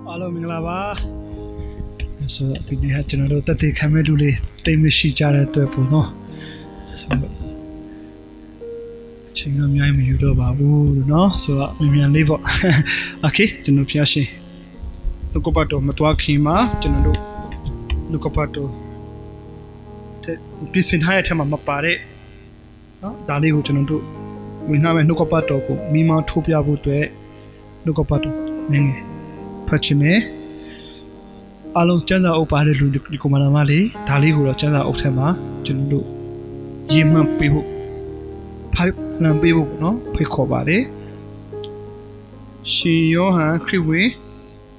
Alo Minglava. So the had general that they come to the Damish Jara to Puno. So Chingam Yam Yudoba, no, so Mimian Livo. Okay, General Piashi. Lucopato Matuakima, General Lucopato. Peace in high time Mapare. Dali General. We have a Lucopato, Mima Topia Butwe, Lucopato, Menge. Pachime Alo Chanda Opare Lukumanamali, Dali Hura Chanda Otema, Jundu Yima Pibu Pipe Lambibu, no, Picobare She Yoha Kriwi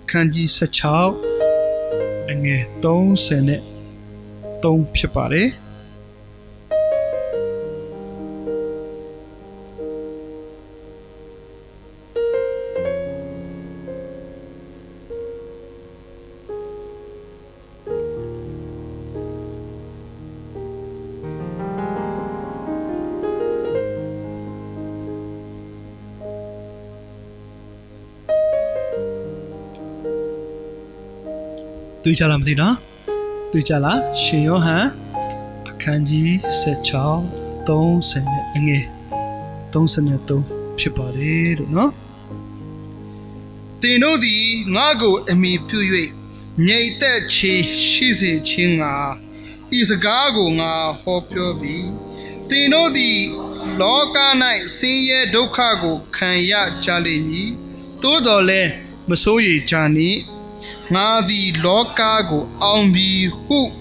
Kanji Sachao and a Don Sene Don Pipare. Tuichala Madina, Tuichala, Shioha, Kanji, Sechao, Don Sene, Don Seneto, Chipare, no? They know the Nago and me Pui, Nay that she's a chinga, is a gago na hope your be. They know the Loka night, Seye Dokago, Kanya Jalini, Dodole, Masoyi Jani. Nga the Lokago Ambi who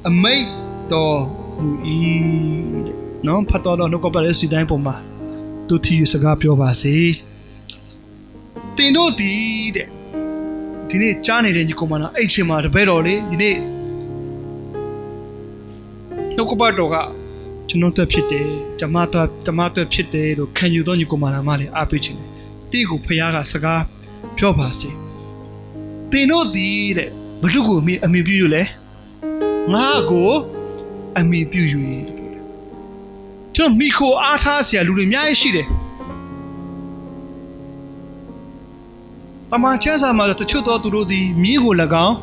a mate do no Patola no Coparesi Dampoma to Tiu Sagapio Vasi. They know the Johnny and Yukomana Hma the Bedoli, you need no Copardoga, Janota Pite, Tomato Pite, or can you don't Yukomana Mali, Apichin, Digo Payaga Saga, Piopasi. They know the but look at me, I may be you leh. Nago, I may be you. John Miko Atasia Lumia Shide. Tamachasa mother to Chuto to do the Migo Lagan,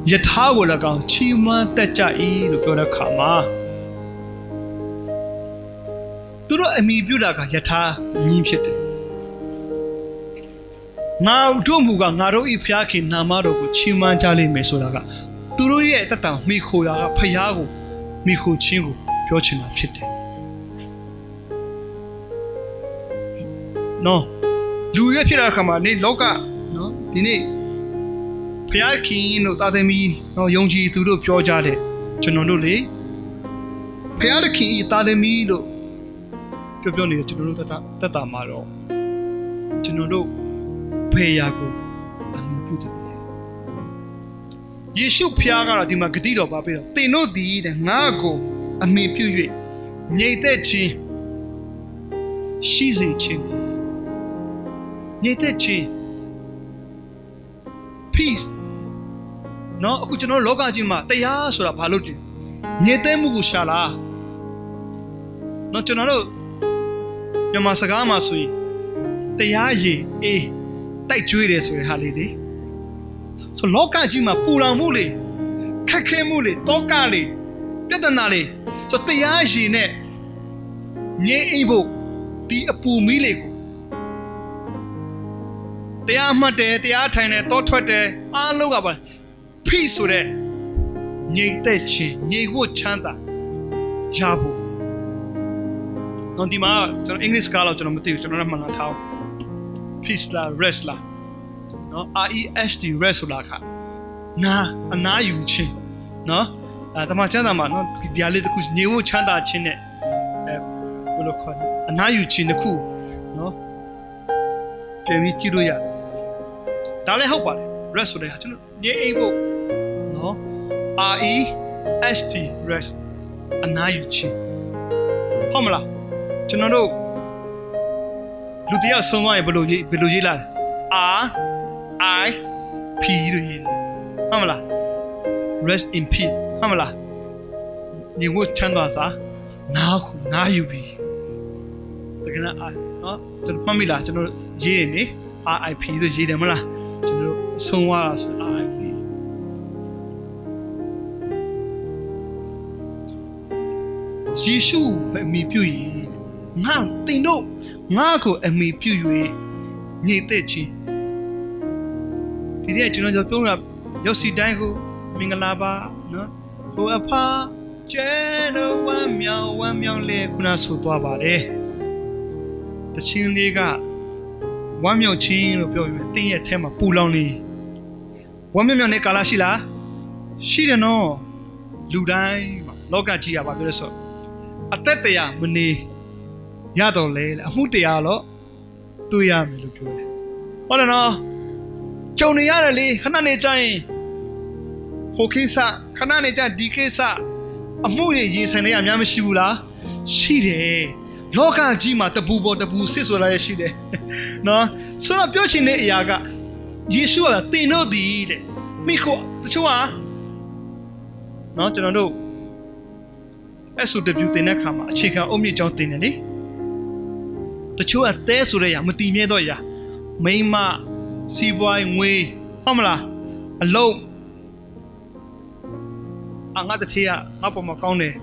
yet how will Lagan, Chima Techa E. Lucoda Kama. Do not a me Bulaga Yata, Nimshit. Now, Domuga, Naro Ipiaki, Namaro, Chima Jali Mesolaga. Turu yet at Miko Payago, Miko Chingo, Piochina Pite. No, Luya Pirakama, need Loka, no, Dine Piaki, no Tademi, no Yonji to do Pio Jade, Chanonole Piaki, Tademi, Pioni, Tata Maro, Chinodo. Payago and beautiful. Yeshu Piaga di Magadido Babel. They know the Nago and me Puy. Natechi. She's a chin. Natechi. Peace. No, who you know Logajima, they are so apology. Netemu Shala. Not to know Yamasagama sui. They are ye, eh. Tai Judas with holiday. So Loka Jima Pula Mule, Kake Mule, Tokali, Petanali, so Tayaji ne Nye Ebo, the Apu Milego. They are Mate, they are Tine, Totwete, Alogaba, peace with it. Nye Techi, Nye Wood Chanta, Jabu. Non di ma, English scholar to the material to Ramanatao. Peace la, rest la. No, REST rest la. Na, ana you chin. No, Tamachana, no, Dialectus new chanda chin. Ana you chin the cool. No, Jamie Kidoya. Dale Hopa, rest of the near able. No, REST rest. Ana you chin. Homla. Channel Lutia Soma below Yila RIP Hamala rest in peace Hamala you would Chandasa now you be the Mamila General J RIP the J Demala ဆုံးသွားတာဆိုတာယေရှုပဲအမိပြုရင်ငါတင်တို့ငါကိုအမိပြု၍ညစ်တဲ့ချင်းဒီနေ့ကျွန်တော်ပြောတာရောက်စီတိုင်းကိုမင်္ဂလာပါနော်ဟိုအဖာကျဲတော့ဝမ်းမြောင်လေခုနဆိုသွားပါတယ်တချင်းလေးကဝမ်းမြောက်ချင်းလို့ပြောပြီးတင်းရဲ့အထဲမှာပူလောင်နေဝမ်းမြောက်တဲ့ကာလရှိလားရှိတယ်နော်လူတိုင်းမှာလောကကြီးကပါပြောလို့ဆိုအသက်တရားမနေရတော့လေအမှုတရားတော့တွေ့ရမယ်လို့ပြောတယ်ဟုတ်တယ်နော်ကြုံနေရတယ်လေခဏနေကြရင်ဟိုကိစ္စခဏနေကြဒီကိစ္စအမှုတွေရင်ဆိုင်နေရများမရှိဘူးလားရှိတယ်လောကကြီးမှာတပူပေါ်တပူစစ်ဆိုတာရရှိတယ်နော်ဆိုတော့ပြောချင်တဲ့အရာကယေရှုကတင်တို့သည်တဲ့မိခိုတချို့ကနော်ကျွန်တော်တို့အဲ့ဆိုတပြူတင်တဲ့ခါမှာအခြေခံအုတ်မြစ်ကြောင်းတင်တယ်လေတချို့ကသဲဆိုတဲ့အရာမတည်မြဲတော့အရာမိမစီးပွားငွေဟုတ်မလားအလုံးငါတတိယငါပေါ်မှာကောင်းတယ်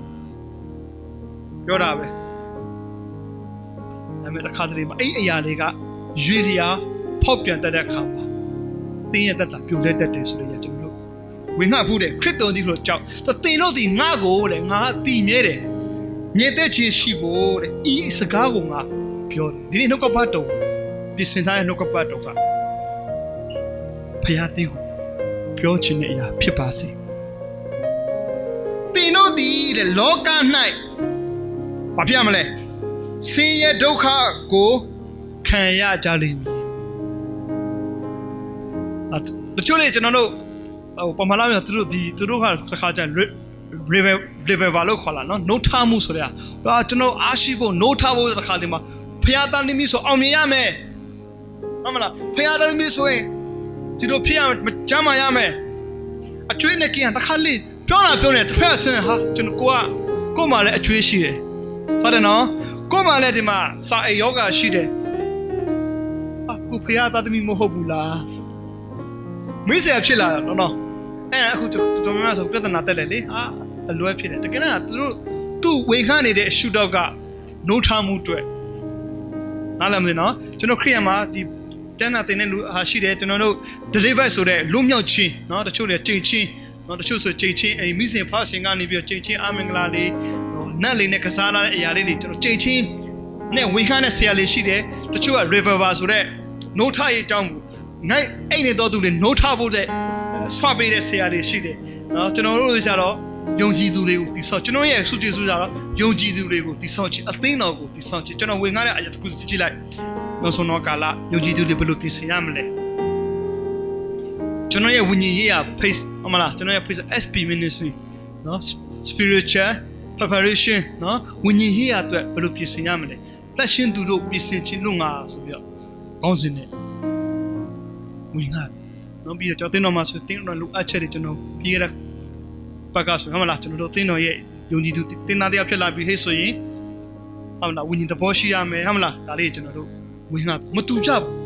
ပြောတာပဲဒါပေမဲ့တစ်ခါတလေမှာအဲ့အရာတွေကရွေလျာဖောက်ပြန်တတ်တဲ့အခါမှာတင်းရဲ့တက်တာပြိုလဲတတ်တယ်ဆိုတော့ကျွန်တော်တို့ဝင်ငှဖို့တဲ့ခရစ်တော်ဒီလိုကြောက်တင်လို့ဒီငါကိုတဲ့ငါတည်မြဲတယ်ညစ်တဲ့ချင်းရှိဖို့တဲ့ဤစကားကိုငါပြောတယ်ဒီနေ့နှုတ်ကပတ်တော်ပြင်ဆင်ထားတဲ့နှုတ်ကပတ်တော်ကဖခင်တင်းကိုပြောချင်တဲ့အရာဖြစ်ပါစေတင်တို့ဒီတဲ့လောက၌ဘာဖြစ်ရမလဲဆင်းရဲဒုက္ခကိုခံရကြလိမ့်မယ်တချို့လေကျွန်တော်တို့ဟိုပမာလာမျိုးသူတို့ကတစ်ခါကျ river လို့ခေါ်လာနော် no ထားမှုဆိုတဲ့ဟာကျွန်တော်အားရှိဖို့ no ထားဖို့တစ်ခါတည်းမှာဖခင်သားနေပြီဆိုအောင်မြင်ရမယ်ဟုတ်မလားဖခင်သားနေပြီဆိုရင်ဒီလိုဖြစ်ရကျမ်းမာရမယ်အကျွေးနဲ့ကြင်တစ်ခါလေးပြောနေတစ်ဖက်ဆင်းဟာကျွန်တော်ကိုမှလည်းအကျွေးရှိတယ်ဟုတ်တယ်နော်ကိုမှလည်းဒီမှာစာအိယောဂါရှိတယ်အခုဖခင်သားသမီးမဟုတ်ဘူးလားမိစေဖြစ်လာတော့နော်အဲ့အခုတော်များများဆိုပြဿနာတက်တယ်လေအလွဲဖြစ်တယ်တကယ်တော့သူ့ဝေခန့်နေတဲ့အရှုတော့ကနိုးထားမှုအတွက်နားလည်မသိနော်ကျွန်တော်ခရိယံမှာဒီတန်းနာတင်တဲ့လူရှိတယ်ကျွန်တော်တို့ deliver ဆိုတဲ့လူမြောက်ချင်းနော်တချို့တွေချိန်ချင်းနော်တချို့ဆိုချိန်ချင်းအဲ့မိစဉ်ဖားရှင်ကနေပြီးချိန်ချင်းအမင်္ဂလာလေးနတ်လေးနဲ့ကစားလာတဲ့အရာလေးတွေကျွန်တော်ချိန်ချင်းနဲ့ဝေခန့်တဲ့ဆရာလေးရှိတယ်တချို့က river ဆိုတဲ့နိုးထားရေးအကြောင်းငိုက်အဲ့နေတော့သူတွေနိုးထားဖို့တဲ့ဆွပေးတဲ့ဆရာတွေရှိတယ်နော်ကျွန်တော်တို့ကျတော့ယုံကြည်သူတွေကိုတိဆောက်ကျွန်တော်ရဲ့ဆုကျေးဇူးကြတော့ယုံကြည်သူတွေကိုတိဆောက်ခြင်းအသိတော်ကိုတိဆောက်ခြင်းကျွန်တော်ဝင်ငါတဲ့အရာတစ်ခုကြည့်လိုက်နောက်ဆုံးတော့ကာလယုံကြည်သူတွေဘယ်လိုပြင်ဆင်ရမလဲကျွန်တော်ရဲ့ဝိညာဉ်ရေးရာ face ဟုတ်မလားကျွန်တော်ရဲ့ face SP ministry နော် spiritual preparation နော်ဝိညာဉ်ရေးရာအတွက်ဘယ်လိုပြင်ဆင်ရမလဲသက်ရှင်သူတို့ပြင်ဆင်ခြင်းလုပ်ငါဆိုပြီးတော့ကောင်းစင်နဲ့ဝင်ငါနော်ပြီးတော့ကျွန်တော်တင်းတော်မှာဆိုတင်းတော်လူအပ်ချက်တွေကျွန်တော်ပြီးရတဲ့ပတ်ကဆိုဟုတ်မလားကျွန်တော်တို့တင်းတော်ရဲ့ယုံကြည်သူတင်းသားတရားဖြစ်လာပြီးဟဲ့ဆိုရင်ဟုတ်မလားဝိညာဉ်သဘောရှိရမယ်ဟုတ်မလားဒါလေးကျွန်တော်တို့ဝင်ငါမတူကြဘူး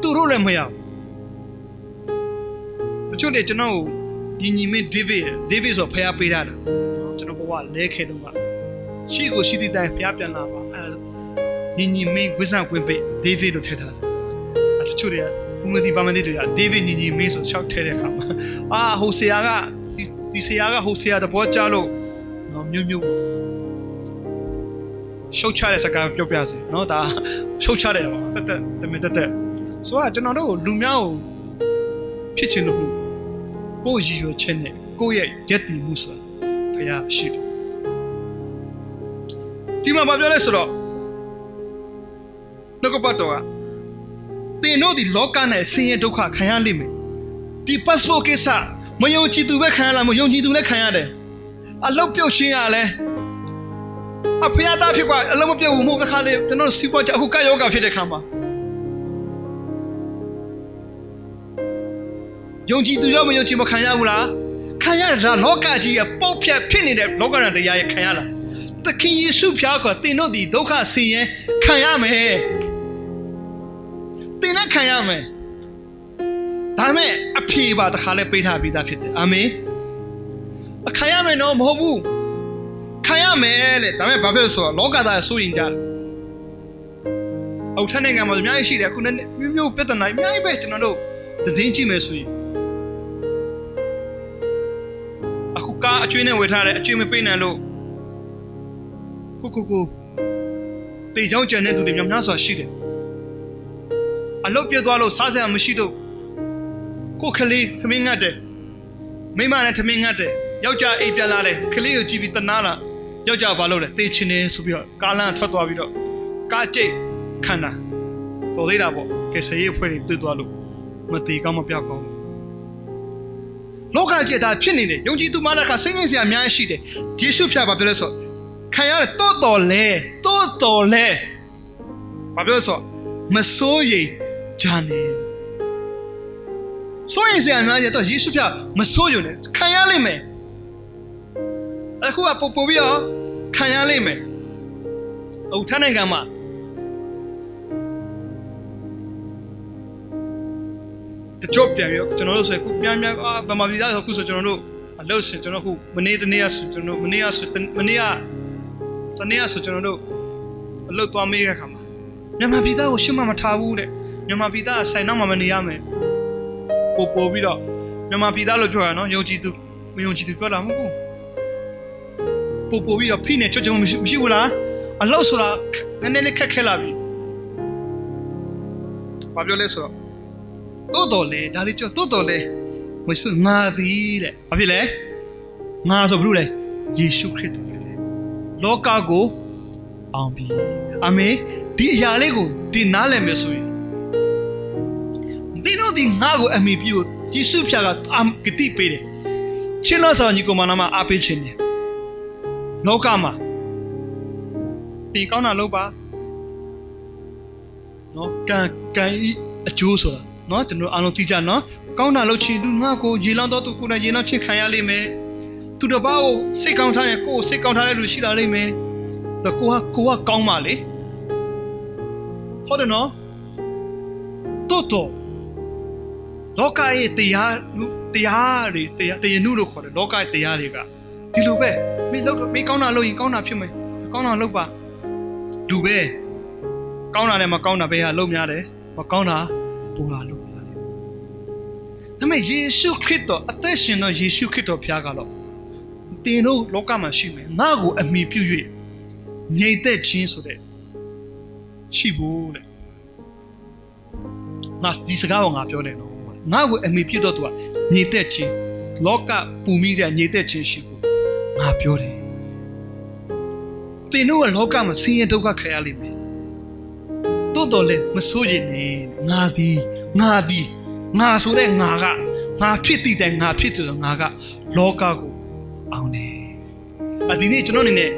သူတို့လည်းမရဘူးတချို့တွေကျွန်တော်ညီညီမင်းဒေးဗစ်ဆိုဖျားပေးတာကျွန်တော်ဘဝလဲခဲတော့ကရှိကိုရှိတဲ့တိုင်ဖျားပြန်လာပါညီညီမင်းဝိဇ္ဇာကွင်းပေးဒေးဗစ်လို့ထည့်ထားတချို့တွေကဘုံမတိပါမတိတွေကဒေးဗစ်ညီညီမင်းဆိုရှောက်ထဲတဲ့အခါမှာဟိုဆရာကဒီဆရာကဟိုဆရာတဘောကြလို့နော်မြို့ရှုတ်ချတဲ့စကားပြောပြစီနော်ဒါရှုတ်ချတယ်ပါတက်ဆိုတော့ကျွန်တော်တို့လူများကိုဖြစ်ချင်လို့ကိုရည်ရွယ်ချက်နဲ့ကိုရဲ့ရည်တည်မှုဆိုတာဖခင်ရှိတယ်ဒီမှာပြောလဲဆိုတော့နှုတ်ကပတ်တော်ကတင်တို့ဒီလောကနဲ့ဆင်းရဲဒုက္ခခံရလိမ့်မယ်ဒီ passport ကိစ္စမယုံကြည်သူပဲခံရလားမယုံကြည်သူလည်းခံရတယ်အလောက်ပြုတ်ရှင်းရလဲအဖေသားဖြစ်ကွာအလုံးမပြုတ်ဘူးမဟုတ်တစ်ခါလေကျွန်တော်စီးပွားကြအခုကယောဂဖြစ်တဲ့ခါမှာယုံကြည်သူရောမယုံကြည်မခံရဘူးလားခံရတယ်ဒါလောကကြီးရဲ့ပုတ်ဖြတ်ဖြစ်နေတဲ့လောကရန်တရားရဲ့ခံရလားသခင်ယေရှုဖျားကတင်တို့ဒီဒုက္ခဆင်းရဲခံရမယ်တ တင်နဲ့ခံရမယ်ဒါမဲ့အဖြေပါတစ်ခါလဲပေးထားပြီးသားဖြစ်တယ်အာမင်ခံရမယ်နော်မဟုတ်ဘူးခံရမယ်လေဒါမဲ့ဘာဖြစ်လို့ဆိုတော့လောကသားစိုးရင်ကြတယ်အောက်ထပ်နိုင်ငံမှာအများကြီးရှိတယ်အခုမျိုးပြဿနာအများကြီးပဲကျွန်တော်တို့သတင်းကြည့်မယ်ဆိုရင်အခုကားအကျွေးနဲ့ဝယ်ထားတယ်အကျွေးမပေးနိုင်လို့ကိုတေချောင်းကျန်တဲ့သူတွေများစွာရှိတယ်အလုပ်ပြတ်သွားလို့စားစရာမရှိတော့ကိုခလေးသမင်းငတ်တယ်မိမနဲ့သမင်းငတ်တယ်ယောက်ျားအိပ်ပြန်လာတယ်ခလေးကိုကြည့်ပြီးတနာလာယောက်ျားဘာလုပ်လဲတေချင်နေဆိုပြီးတော့ကားလမ်းထွက်သွားပြီးတော့ကားကျိတ်ခန္ဓာတော်သေးတာပေါ့ကဲစရေးဖွဲ့နေတွေ့သွားလို့မတေကောင်းမပြောက်ကောင်းလောကကြီးဒါဖြစ်နေတယ်ယုံကြည်သူမှလည်းခါစိတ်ငြိမ်စရာအများကြီးရှိတယ်ယေရှုဖျားပါပြောလဲဆိုခံရတယ်တော်လဲဘာပြောဆိုမစိုးရိမ်ကြနေစိုးရိမ်စရာအများကြီးတော့ယေရှုဖျားမစိုးရုံနဲ့ခံရလိမ့်မယ်အခုကပို့ပြီးတော့ခံရလိမ့်မယ်ဟိုထန်းနိုင်ငံမှာတချို့ပြန်ပြီးကျွန်တော်တို့ဆိုခုပြန်ဗမာပြည်သားဆိုခုဆိုကျွန်တော်တို့အလုပ်ရှင်ကျွန်တော်ခုမနေ့တနေ့ကဆိုကျွန်တော်မနေ့ကဆိုကျွန်တော်တို့အလုပ်သွားမေးတဲ့ခါမှာမြန်မာပြည်သားကိုရှင်းမထားဘူးတဲ့မြန်မာပြည်သားဆိုင်နောက်မှာမနေရမယ်ပို့ပြီးတော့မြန်မာပြည်သားလို့ပြောရနော်ယုံကြည်သူမယုံကြည်သူပြောတာမဟုတ်ဘူးပို့ပြီးတော့ဖိနေချွတ်မရှိဘူးလားအလုပ်ဆိုတာနည်းနည်းလေးခက်ခဲလာပြီဘာပြောလဲဆိုတော့တော်လေဒါလေးကြောတော်လေမဆုငါသည်တဲ့ဘာဖြစ်လဲငါဆိုဘလို့လဲယေရှုခရစ်တော်လေလောကကိုအောင်ပြီအာမင်ဒီအရာလေးကိုဒီနားလည်မယ်ဆိုရင်ဒီလိုဒီငါကိုအမိပြုယေရှုဖျားကဂတိပေးတယ်ချင်းလို့ဆိုညီကိုမနာမအားပေးခြင်းတယ်လောကမှာတင်ကောင်းတာလုပ်ပါနော်ကံအကျိုးဆိုတာနော်ကျွန်တော်အားလုံးသိကြနော်ကောင်းတာလုပ်ချင်သူငါကိုရေလောင်းတော့သူကိုယ်နဲ့ရေလောင်းချင်းခံရလိမ့်မယ်သူတစ်ပါးကိုစိတ်ကောင်းထားရင်ကိုယ်စိတ်ကောင်းထားတဲ့လူရှိလာလိမ့်မယ်တော့ကိုကကောင်းပါလေဟုတ်တယ်နော်တော်လောကရဲ့တရားနုလို့ခေါ်တယ်လောကရဲ့တရားတွေကဒီလိုပဲမင်းကောင်းတာလုပ်ရင်ကောင်းတာဖြစ်မယ်ကောင်းတာလုပ်ပါလူပဲကောင်းတာနဲ့မကောင်းတာပဲဟာလုပ်များတယ်မကောင်းတာပူတာလုပ်များတယ်ဒါပေမဲ့ယေရှုခရစ်တော်အသက်ရှင်သောယေရှုခရစ်တော်ဖျားကတော့တင်တို့လောကမှာရှိမယ်ငါ့ကိုအမိပြု၍ငြိမ်သက်ခြင်းဆိုတဲ့ရှိဖို့တဲ့ငါဒီစကားကိုငါပြောတယ်နော်ငါ့ကိုအမိပြုတော့သူကငြိမ်သက်ခြင်းလောကပူမိတဲ့ငြိမ်သက်ခြင်းရှိဖို့ငါပြောတယ်တင်တို့ကလောကမှာဆင်းရဲဒုက္ခခံရလိမ့်မယ်တော်လေမစိုးရင်နေငါဆိုတဲ့ငါကငါဖြစ်တည်တဲ့ငါဖြစ်တဲ့ငါကလောကကိုအောင်တယ်ဒီနေ့ကျွန်တော်အနေနဲ့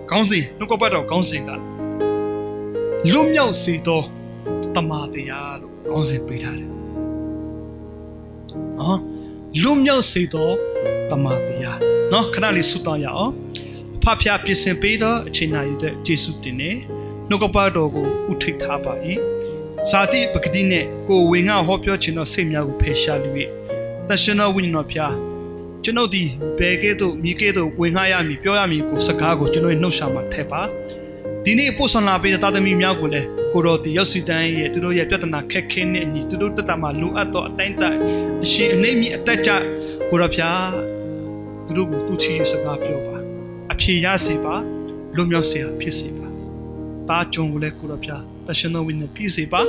ခေါင်းစဉ်နှုတ်ကပတ်တော်ခေါင်းစဉ်ကလွတ်မြောက်စေသောတမန်တရားလို့ခေါင်းစဉ်ပေးထားတယ်နော်လွတ်မြောက်စေသောတမန်တရားနော်ခဏလေးဆုတောင်းရအောင်ဖဖျားပြင်ဆင်ပေးသောအချိန်နာယူတဲ့ယေရှုတင်နေနှုတ်ကပတ်တော်ကိုဥထိတ်ထားပါ၏ဇာတိပဂတိနဲ့ကိုဝင်ငါဟောပြောခြင်းသောစိတ်များကိုဖယ်ရှားလို့သရှင်တော်ဝိညာဉ်တော်ဖျားကျွန်ုပ်ဒီဘယ်ကဲ့သို့မိကဲ့သို့ဝင်ငါရမည်ပြောရမည်ကိုစကားကိုကျွန်တော်နှုတ်ရှာမှာထည့်ပါဒီနေ့ပို့ဆောင်လာပေးတဲ့သားသမီးများကိုလည်းကိုတော်ဒီရောက်စီတန်းရဲ့သူတို့ရဲ့ပြဿနာခက်ခဲနေအညီသူတို့တက်တာမှာလိုအပ်သောအတိုင်းအရှိအနေမြင့်အသက်ကြကိုတော်ဖျားသူတို့ကိုသူ့ချီစကားပြောပါအဖြေရစေပါလွတ်မြောက်စေပါဖြစ်စေပါတာကြုံကိုလည်းကိုတော်ဖျားတရှင်တော်ဝိညာဉ်ပြည့်စေပါ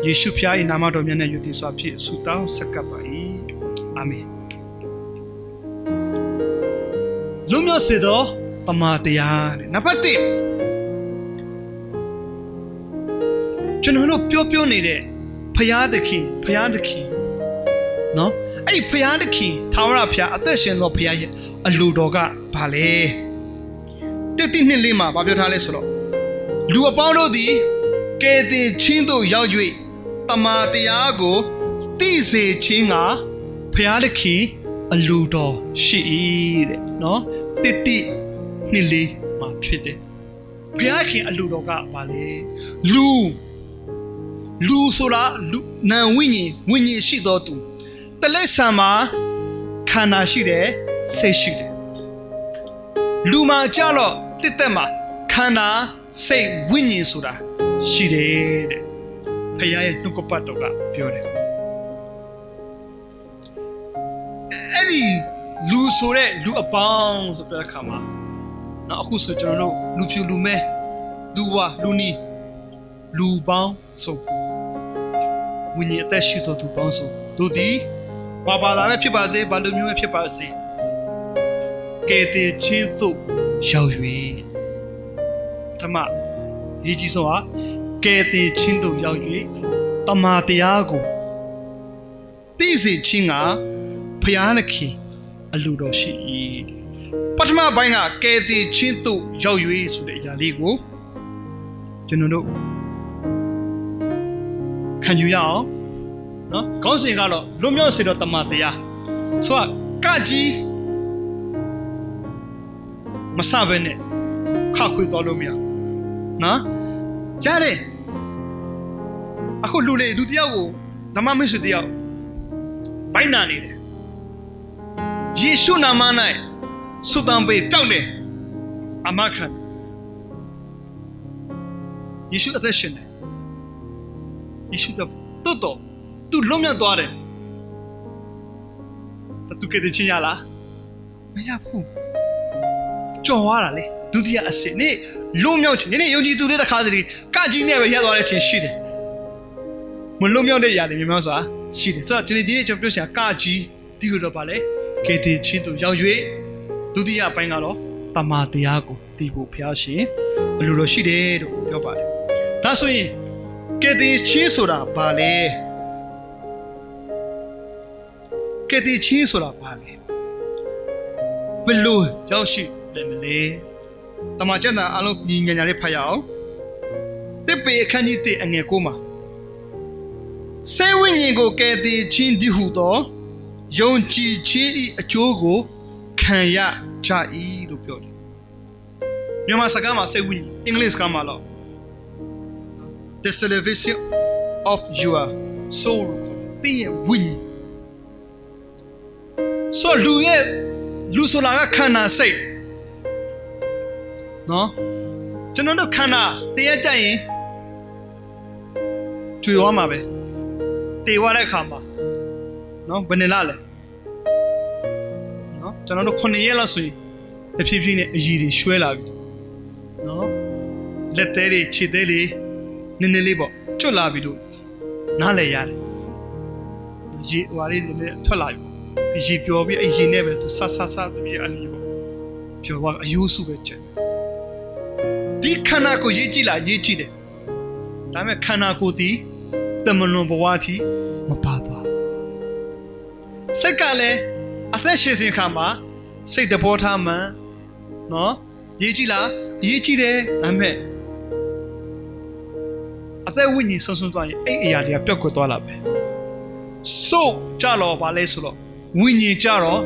ယေရှုဖျား၏နာမတော်မြတ်နဲ့ယုံကြည်စွာဖြင့်ဆုတောင်းဆက်ကပ်ပါ၏အာမင်လွတ်မြောက်စေသောတမန်တရားနံပါတ်1ကျွန်တော်တို့ပြောနေတဲ့ဖျားသခင်နော်အဲ့ဖျားသခင်ထာဝရဖျားအသက်ရှင်သောဖျားရဲ့အလိုတော်ကဘာလဲ1:2မှာဘာပြောထားလဲဆိုတော့လူအပေါင်းတို့သည်ကယ်တင်ခြင်းသို့ရောက်၍တမန်တရားကိုသိစေခြင်းကဖျားသခင်အလိုတော်ရှိ၏တဲ့နော်1:2မှာဖြစ်တယ်ဘုရားခင်အလိုတော်ကဘာလဲလူ လူဆိုတာနာဝိညာဉ်ရှိတော်သူတလက်ဆံမှာခန္ဓာရှိတယ်စိတ်ရှိတယ်လူမှာကြတော့တစ်သက်မှာခန္ဓာစိတ်ဝိညာဉ်ဆိုတာရှိတယ်တဲ့ဖခင်ရဲ့နှုတ်ကပတ်တော်ကပြောတယ်အဲ့ဒီလူဆိုတဲ့လူအပေါင်းဆိုတဲ့အခါမှာနော်အခုဆိုကျွန်တော်တို့လူဖြူလူမဲလူဝါလူနီလူပေါင်းဆိုဝိညာဉ်အသက်ရှိတော်သူပေါင်းဆိုတို့ဒီဘာသာပဲဖြစ်ပါစေဘာလိုမျိုးပဲဖြစ်ပါစေကဲတဲ့ချင်းတို့ရောက်၍ဓမ္မရေးကြီးဆုံးဟာကဲတဲ့ချင်းတို့ရောက်၍တမာတရားကိုသိစေခြင်းကဖျားသခင်အလိုတော်ရှိ၏ပထမပိုင်းကကဲတဲ့ချင်းတို့ရောက်၍ဆိုတဲ့အရာလေးကိုကျွန်တော်တို့ခံယူရအောင်နော်ခေါင်းစဉ်ကတော့လွတ်မြောက်စေတော့တမန်တရားဆိုတော့ကကြီးမဆဘဲနဲ့ခါခွေတော်လို့မရနော်ကြားတယ်အခုလူတယောက်ကိုဓမ္မမိတ်ဆွေတယောက်ဘိုင်းနာနေတယ်ယေရှုနာမ၌ဆုတောင်းပေးပြောင်းတယ်အမခံယေရှုအသက်ရှင်တယ်ယေရှုတော့သူလွတ်မြောက်သွားတယ်သူကတည်းကရလားမရဘူးကြော်ရတာလေဒုတိယအဆင့်နေလွတ်မြောက်ခြင်းနေယုံကြည်သူတွေတခါတည်းကကြီးနဲ့ပဲရသွားတဲ့ခြင်းရှိတယ်မလွတ်မြောက်တဲ့ຢာတွေများစွာရှိတယ်ဆိုတော့ဒီနေ့ကျွန်တော်ပြောချင်တာကကြီးဒီလိုတော့ပါလေကေတီချင်းသူရောက်၍ဒုတိယပိုင်းကတော့တမာတရားကိုတည်ဖို့ဘုရားရှင်အလိုတော်ရှိတယ်လို့ပြောပါတယ်ဒါဆိုရင်ကဲတီချင်းဆိုတာဘာလဲကဲတီချင်းဆိုတာဘာလဲဘယ်လိုရောက်ရှိတယ်မလဲတမန်ကျမ်းစာအလုံးညီညာလေးဖတ်ရအောင်တစ်ပေအခန်းကြီး1အငယ်9မှာစေဝိညာဉ်ကိုကဲတီချင်းဒီဟုသောယုံကြည်ခြင်း၏အကျိုးကိုခံရကြ၏လို့ပြောတယ်မြန်မာစကားမှာစေဝိညာဉ်အင်္ဂလိပ်စကားမှာတော့The salvation of your soul တဲ့ဝိညာဉ်ဆိုလူဆိုတာကခန္ဓာစိတ်နော်ကျွန်တော်တို့ခန္ဓာတရားကြရင်ကျွေသွားမှာပဲတေသွားတဲ့အခါမှာနော်ဘယ်နဲ့လဲနော်ကျွန်တော်တို့9ရက်လောက်ဆိုရင်တဖြည်းဖြည်းနဲ့အရည်တွေရွှဲလာပြီနော်လက်သေးတွေခြေသေးတွေနည်းနည်းလေးပေါ့ကျွတ်လာပြီလို့နားလည်ရတယ်ရေဟွာလေးနဲ့ထွက်လာပြီရေပျော်ပြီးအရေနဲ့ပဲသူဆဆတပြီးအလီပေါ့ပျော်သွားအယိုးစုပဲချက်ဒီခန္ဓာကိုရေးကြည့်တယ်ဒါပေမဲ့ခန္ဓာကိုယ်ဒီတမလွန်ဘဝတိမပါသွားစိတ်ကလည်းအသက်ရှင်စဉ်ခါမှာစိတ်တဘောထားမှန်နော်ရေးကြည့်တယ်ဒါပေမဲ့အသက်ဝိညာဉ်ဆုံးသွားရင်အဲ့အရာတွေကပျောက်ကွယ်သွားလာပဲဆိုကြတော့ဗာလဲဆိုတော့ဝိညာဉ်ကြတော့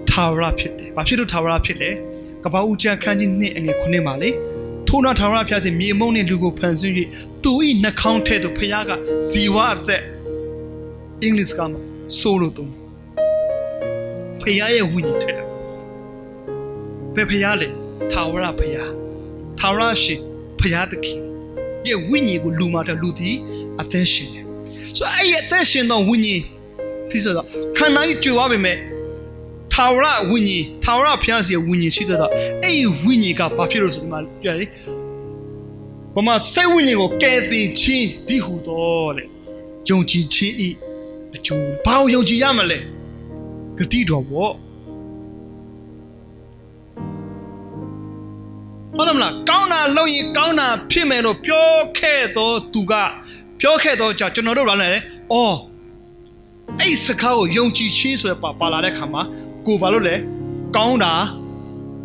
ထာဝရဖြစ်တယ်ဘာဖြစ်လို့ထာဝရဖြစ်လဲကပ္ပဦးကျမ်းခန်းကြီး2အငယ်9မှာလေထို့နောက်ထာဝရဘုရားရှင်မြေမုံနဲ့လူကိုဖန်ဆင်း၍သူ၏နှာခေါင်းထဲသို့ဘုရားကဇီဝအသက်အင်္ဂလိပ်ကမှာဆိုလို့သုံးဘုရားရဲ့ဝိညာဉ်ထဲဘယ်ဘုရားလဲထာဝရဘုရားထာဝရရှင်ဘုရားသခင်ရဲ့ဝိညာဉ်ကိုလူမှာတဲ့လူသည်အသက်ရှင်တယ်ဆိုအဲ့ဒီအသက်ရှင်သောဝိညာဉ်ဖြစ်ဆိုတော့ခန္ဓာကြီးကြွယ်သွားပေမဲ့ထာဝရဝိညာဉ်ထာဝရဘုရားစီရဲ့ဝိညာဉ်ရှိတော့အဲ့ဒီဝိညာဉ်ကဘာဖြစ်လို့ဆိုဒီမှာပြရတယ်။ဘာမှစိတ်ဝိညာဉ်ကိုကယ်တင်ခြင်းဒီဟုတော့လေယုံကြည်ခြင်းဤအကျိုးဘာကိုယုံကြည်ရမလဲဂတိတော်ပေါ့ဟုတ်တယ်မလားကောင်းတာလုပ်ရင်ကောင်းတာဖြစ်မယ်လို့ပြောခဲ့တော့သူကပြောခဲ့တော့ကြောင့်ကျွန်တော်တို့လည်းအော်အဲ့စကားကိုယုံကြည်ခြင်းဆိုရပါလာတဲ့ခါမှာကိုဘာလို့လဲကောင်းတာ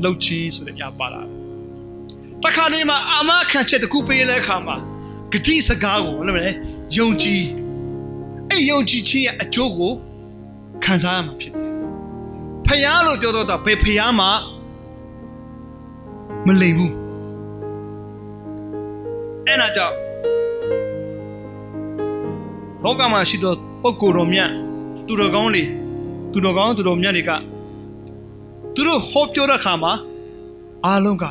လုပ်ခြင်းဆိုတဲ့အရာပါလာတခါတည်းမှာအာမခံချက်တစ်ခုပေးတဲ့ခါမှာဂတိစကားကိုဘာလို့လဲယုံကြည်အဲ့ယုံကြည်ခြင်းရဲ့အကျိုးကိုခံစားရမှာဖြစ်တယ်ဖယားလို့ပြောတော့ဘယ်ဖယားမှမလိမ်ဘူးအဲ့ဒါကြောင့် လောကမှာရှိသောပုဂ္ဂိုလ်တော်မြတ်သူတော်ကောင်းတွေသူတော်ကောင်းသူတော်မြတ်တွေကသူတို့ဟောပြောတဲ့အခါမှာအားလုံးက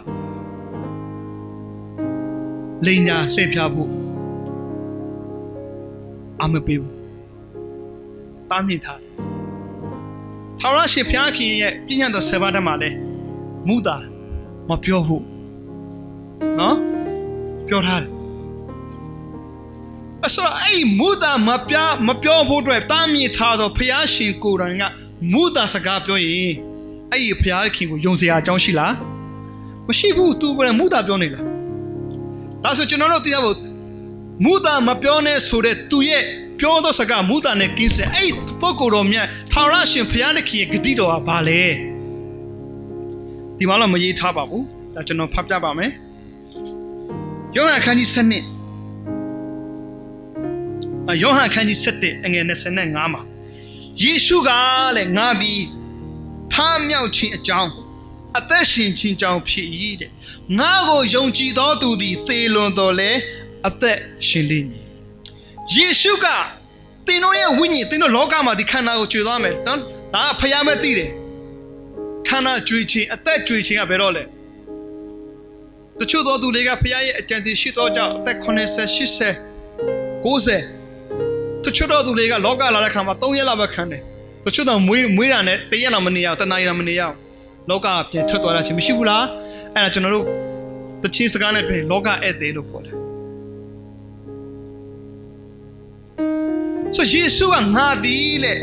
လိန်ညာလှည့်ဖျားဖို့အမပေးဘူးတားမြစ်ထားထာဝရရှင်ဘုရားခင်ရဲ့ပြည့်ညတ်တော်7ပါးတည်းမှာလဲမူတာမပြောဘူးနော်ပြောထားတယ်အဲ့ဆိုအဲ့မူတာမပြောဖို့အတွက်တားမြစ်ထားတော့ဘုရားရှင်ကိုယ်တိုင်ကမူတာစကားပြောရင်အဲ့ဒီဘုရားခင်ကိုယုံစရာအကြောင်းရှိလားမရှိဘူးသူကလည်းမူတာပြောနေလားဒါဆိုကျွန်တော်တို့သိရဖို့မူတာမပြောနဲ့ဆိုတဲ့သူရဲ့ပြောသောစကားမူတာနဲ့ကင်းစင်အဲ့ပုဂ္ဂိုလ်တော်မြတ်ထာဝရရှင်ဘုရားသခင်ရဲ့ဂတိတော်ကဘာလဲဒီမှာတော့မရေးထားပါဘူးဒါကျွန်တော်ဖတ်ပြပါမယ်ယောဟန်ခန်းကြီး7ယောဟန်ခန်းကြီး7အငယ်25မှာယေရှုကလည်းငါသည်ထားမြောက်ခြင်းအကြောင်းအသက်ရှင်ခြင်းကြောင့်ဖြစ်၏တဲ့ငါကိုယုံကြည်သောသူသည်သေလွန်တော်လဲအသက်ရှင်လိမ့်မည်ယေရှုကသင်တို့ရဲ့ဝိညာဉ်သင်တို့လောကမှာဒီခန္ဓာကိုကျွေသွားမယ်နော်ဒါကဖယားမဲ့သိတယ်ခန္ဓာကျွေခြင်းအသက်ကျွေခြင်းကဘယ်တော့လဲတချို့သောသူတွေကဖယားရဲ့အကြံဉာဏ်ရှိသောကြောင့်အသက်80 80 90တချို့သောသူတွေကလောကလာတဲ့ခါမှာ3ရက်လောက်ပဲခံတယ်တချို့တော့မွေးတာနဲ့1ရက်လောက်မနေရအောင်တနားရီလောက်မနေရအောင်လောကပြန်ထွက်သွားတာချင်းမရှိဘူးလားအဲ့ဒါကျွန်တော်တို့တချင်းစကားနဲ့ပြင်လောကဧည့်သည်လို့ခေါ်တယ်ဆိုယေရှုကငါသည်လေ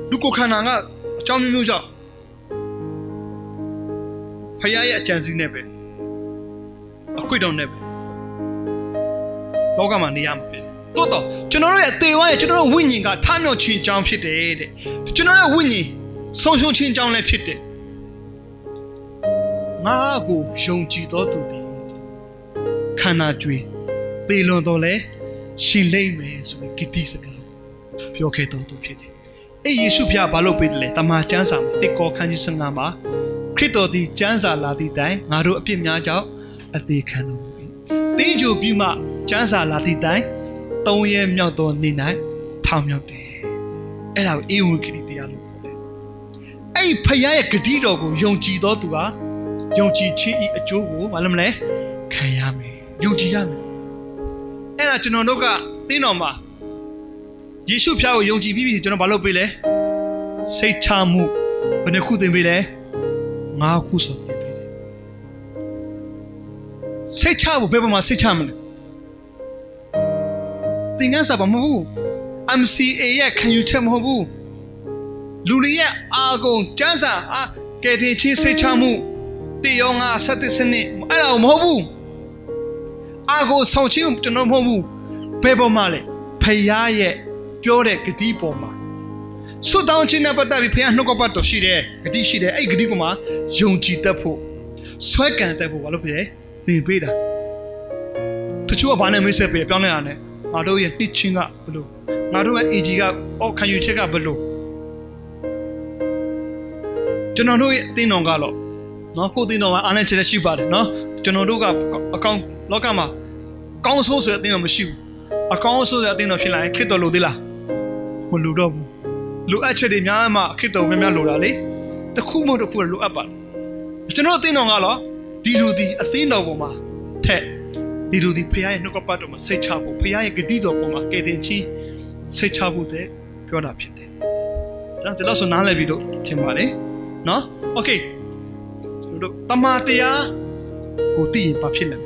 လူကိုခန္ဓာကအကြောင်းမျိုးကြောင့်ဖခင်ရဲ့အကြံစီနဲ့ပဲအခွင့်တော်နဲ့ပဲလောကမှာနေရမှာဖြစ်တယ်တော့ကျွန်တော်တို့ရဲ့သေဝရဲ့ကျွန်တော်တို့ဝိညာဉ်ကထမြောက်ခြင်းကြောင်းဖြစ်တယ်တဲ့ကျွန်တော်ရဲ့ဝိညာဉ်ဆုံးရှုံးခြင်းကြောင်းလည်းဖြစ်တယ်ငါကိုယုံကြည်တော်သူသည်ခန္ဓာကြွေသေလွန်တော်လဲရှင်လိမ့်မယ်ဆိုတဲ့ဂတိစကားပြောခဲ့တော်သူဖြစ်တယ်အဲ့ယေရှုဖျားဘာလို့ပေးတယ်လဲတမန်ကျမ်းစာတစ်ကောခန်းကြီး15မှာခရစ်တော်သည်ကျမ်းစာလာသည့်တိုင်ငါတို့အပြစ်များကြောင့်အသေးခံတော်မူ၏တင်းကြိုပြီးမှကျမ်းစာလာသည့်တိုင်3ရက်မြောက်သောနေ့၌ထောင်မြောက်တယ်အဲ့ဒါကိုဧဝံဂေလိတရားလို့ခေါ်တယ်အဲ့ဖခင်ရဲ့ဂတိတော်ကိုယုံကြည်တော်သူဟာယုံကြည်ခြင်းဤအကျိုးကိုမလုပ်မလဲခံရမယ်ယုံကြည်ရမယ်အဲ့ဒါကျွန်တော်တို့ကတင်းတော်မှာယေရှုဖျားကိုယုံကြည်ပြီးပြီကျွန်တော်ဘာလုပ်ပေးလဲစိတ်ချမှုဘယ်နှခုသင်ပေးလဲ9ခုဆိုသင်ပေးတယ်စိတ်ချဖို့ဘယ်မှာစိတ်ချမလဲသင်္ကန်းစာပါမဟုတ်ဘူး MCA ရဲ့ခံယူချက်မဟုတ်ဘူးလူတွေရဲ့အာကုန်ကျမ်းစာကဲတင်ချင်းစိတ်ချမှုတရားငါဆက်တဲ့စနစ်အဲ့ဒါမဟုတ်ဘူးအာကိုဆောင်ချင်းကျွန်တော်မဟုတ်ဘူးဘယ်ပေါ်မှာလဲဖယားရဲ့ပြောတဲ့ဂတိပေါ်မှာဆွတောင်းခြင်းနဲ့ပတ်သက်ပြီးဖယားနှုတ်ကပတ်တော်ရှိတယ်ဂတိရှိတယ်အဲ့ဂတိပေါ်မှာယုံကြည်တတ်ဖို့ဆွဲကန်တတ်ဖို့ဘာလို့ဖြစ်လဲသင်ပေးတာတချို့ကဘာနဲ့မိတ်ဆက်ပေးပြောင်းနေတာနဲ့ငါတို့ရဲ့နှစ်ချင်းကဘလို့ငါတို့ရဲ့ AG ကခံယူချက်ကဘလို့ကျွန်တော်တို့ရဲ့အသင်းတော်ကတော့နော်ကိုယ်အသင်းတော်မှာအားနဲ့ချက်ရှိပါတယ်နော်ကျွန်တော်တို့ကအကောင်လောကမှာအကောင်းဆုံးဆိုတဲ့အသင်းတော်မရှိဘူးအကောင်းဆုံးဆိုတဲ့အသင်းတော်ဖြစ်လာရင်ခရစ်တော်လိုသေးလားမလိုတော့ဘူးလိုအပ်ချက်တွေများမှခရစ်တော်များများလိုတာလေတစ်ခုမဟုတ်တစ်ခုလိုအပ်ပါတယ်ကျွန်တော်အသင်းတော်ကတော့ဒီလူဒီအသင်းတော်ပေါ်မှာထက်ဒီလူဒီဖခင်ရဲ့နှုတ်ကပတ်တော်မှာစိတ်ချဖို့ဖခင်ရဲ့ဂတိတော်ပေါ်မှာကယ်တင်ခြင်းစိတ်ချဖို့တဲ့ပြောတာဖြစ်တယ်ဒါတလို့ဆိုနားလည်ပြီလို့ထင်ပါတယ်နော်โอเคကျွန်တော်တို့တမန်တရားကိုသိရင်ဘာဖြစ်လဲ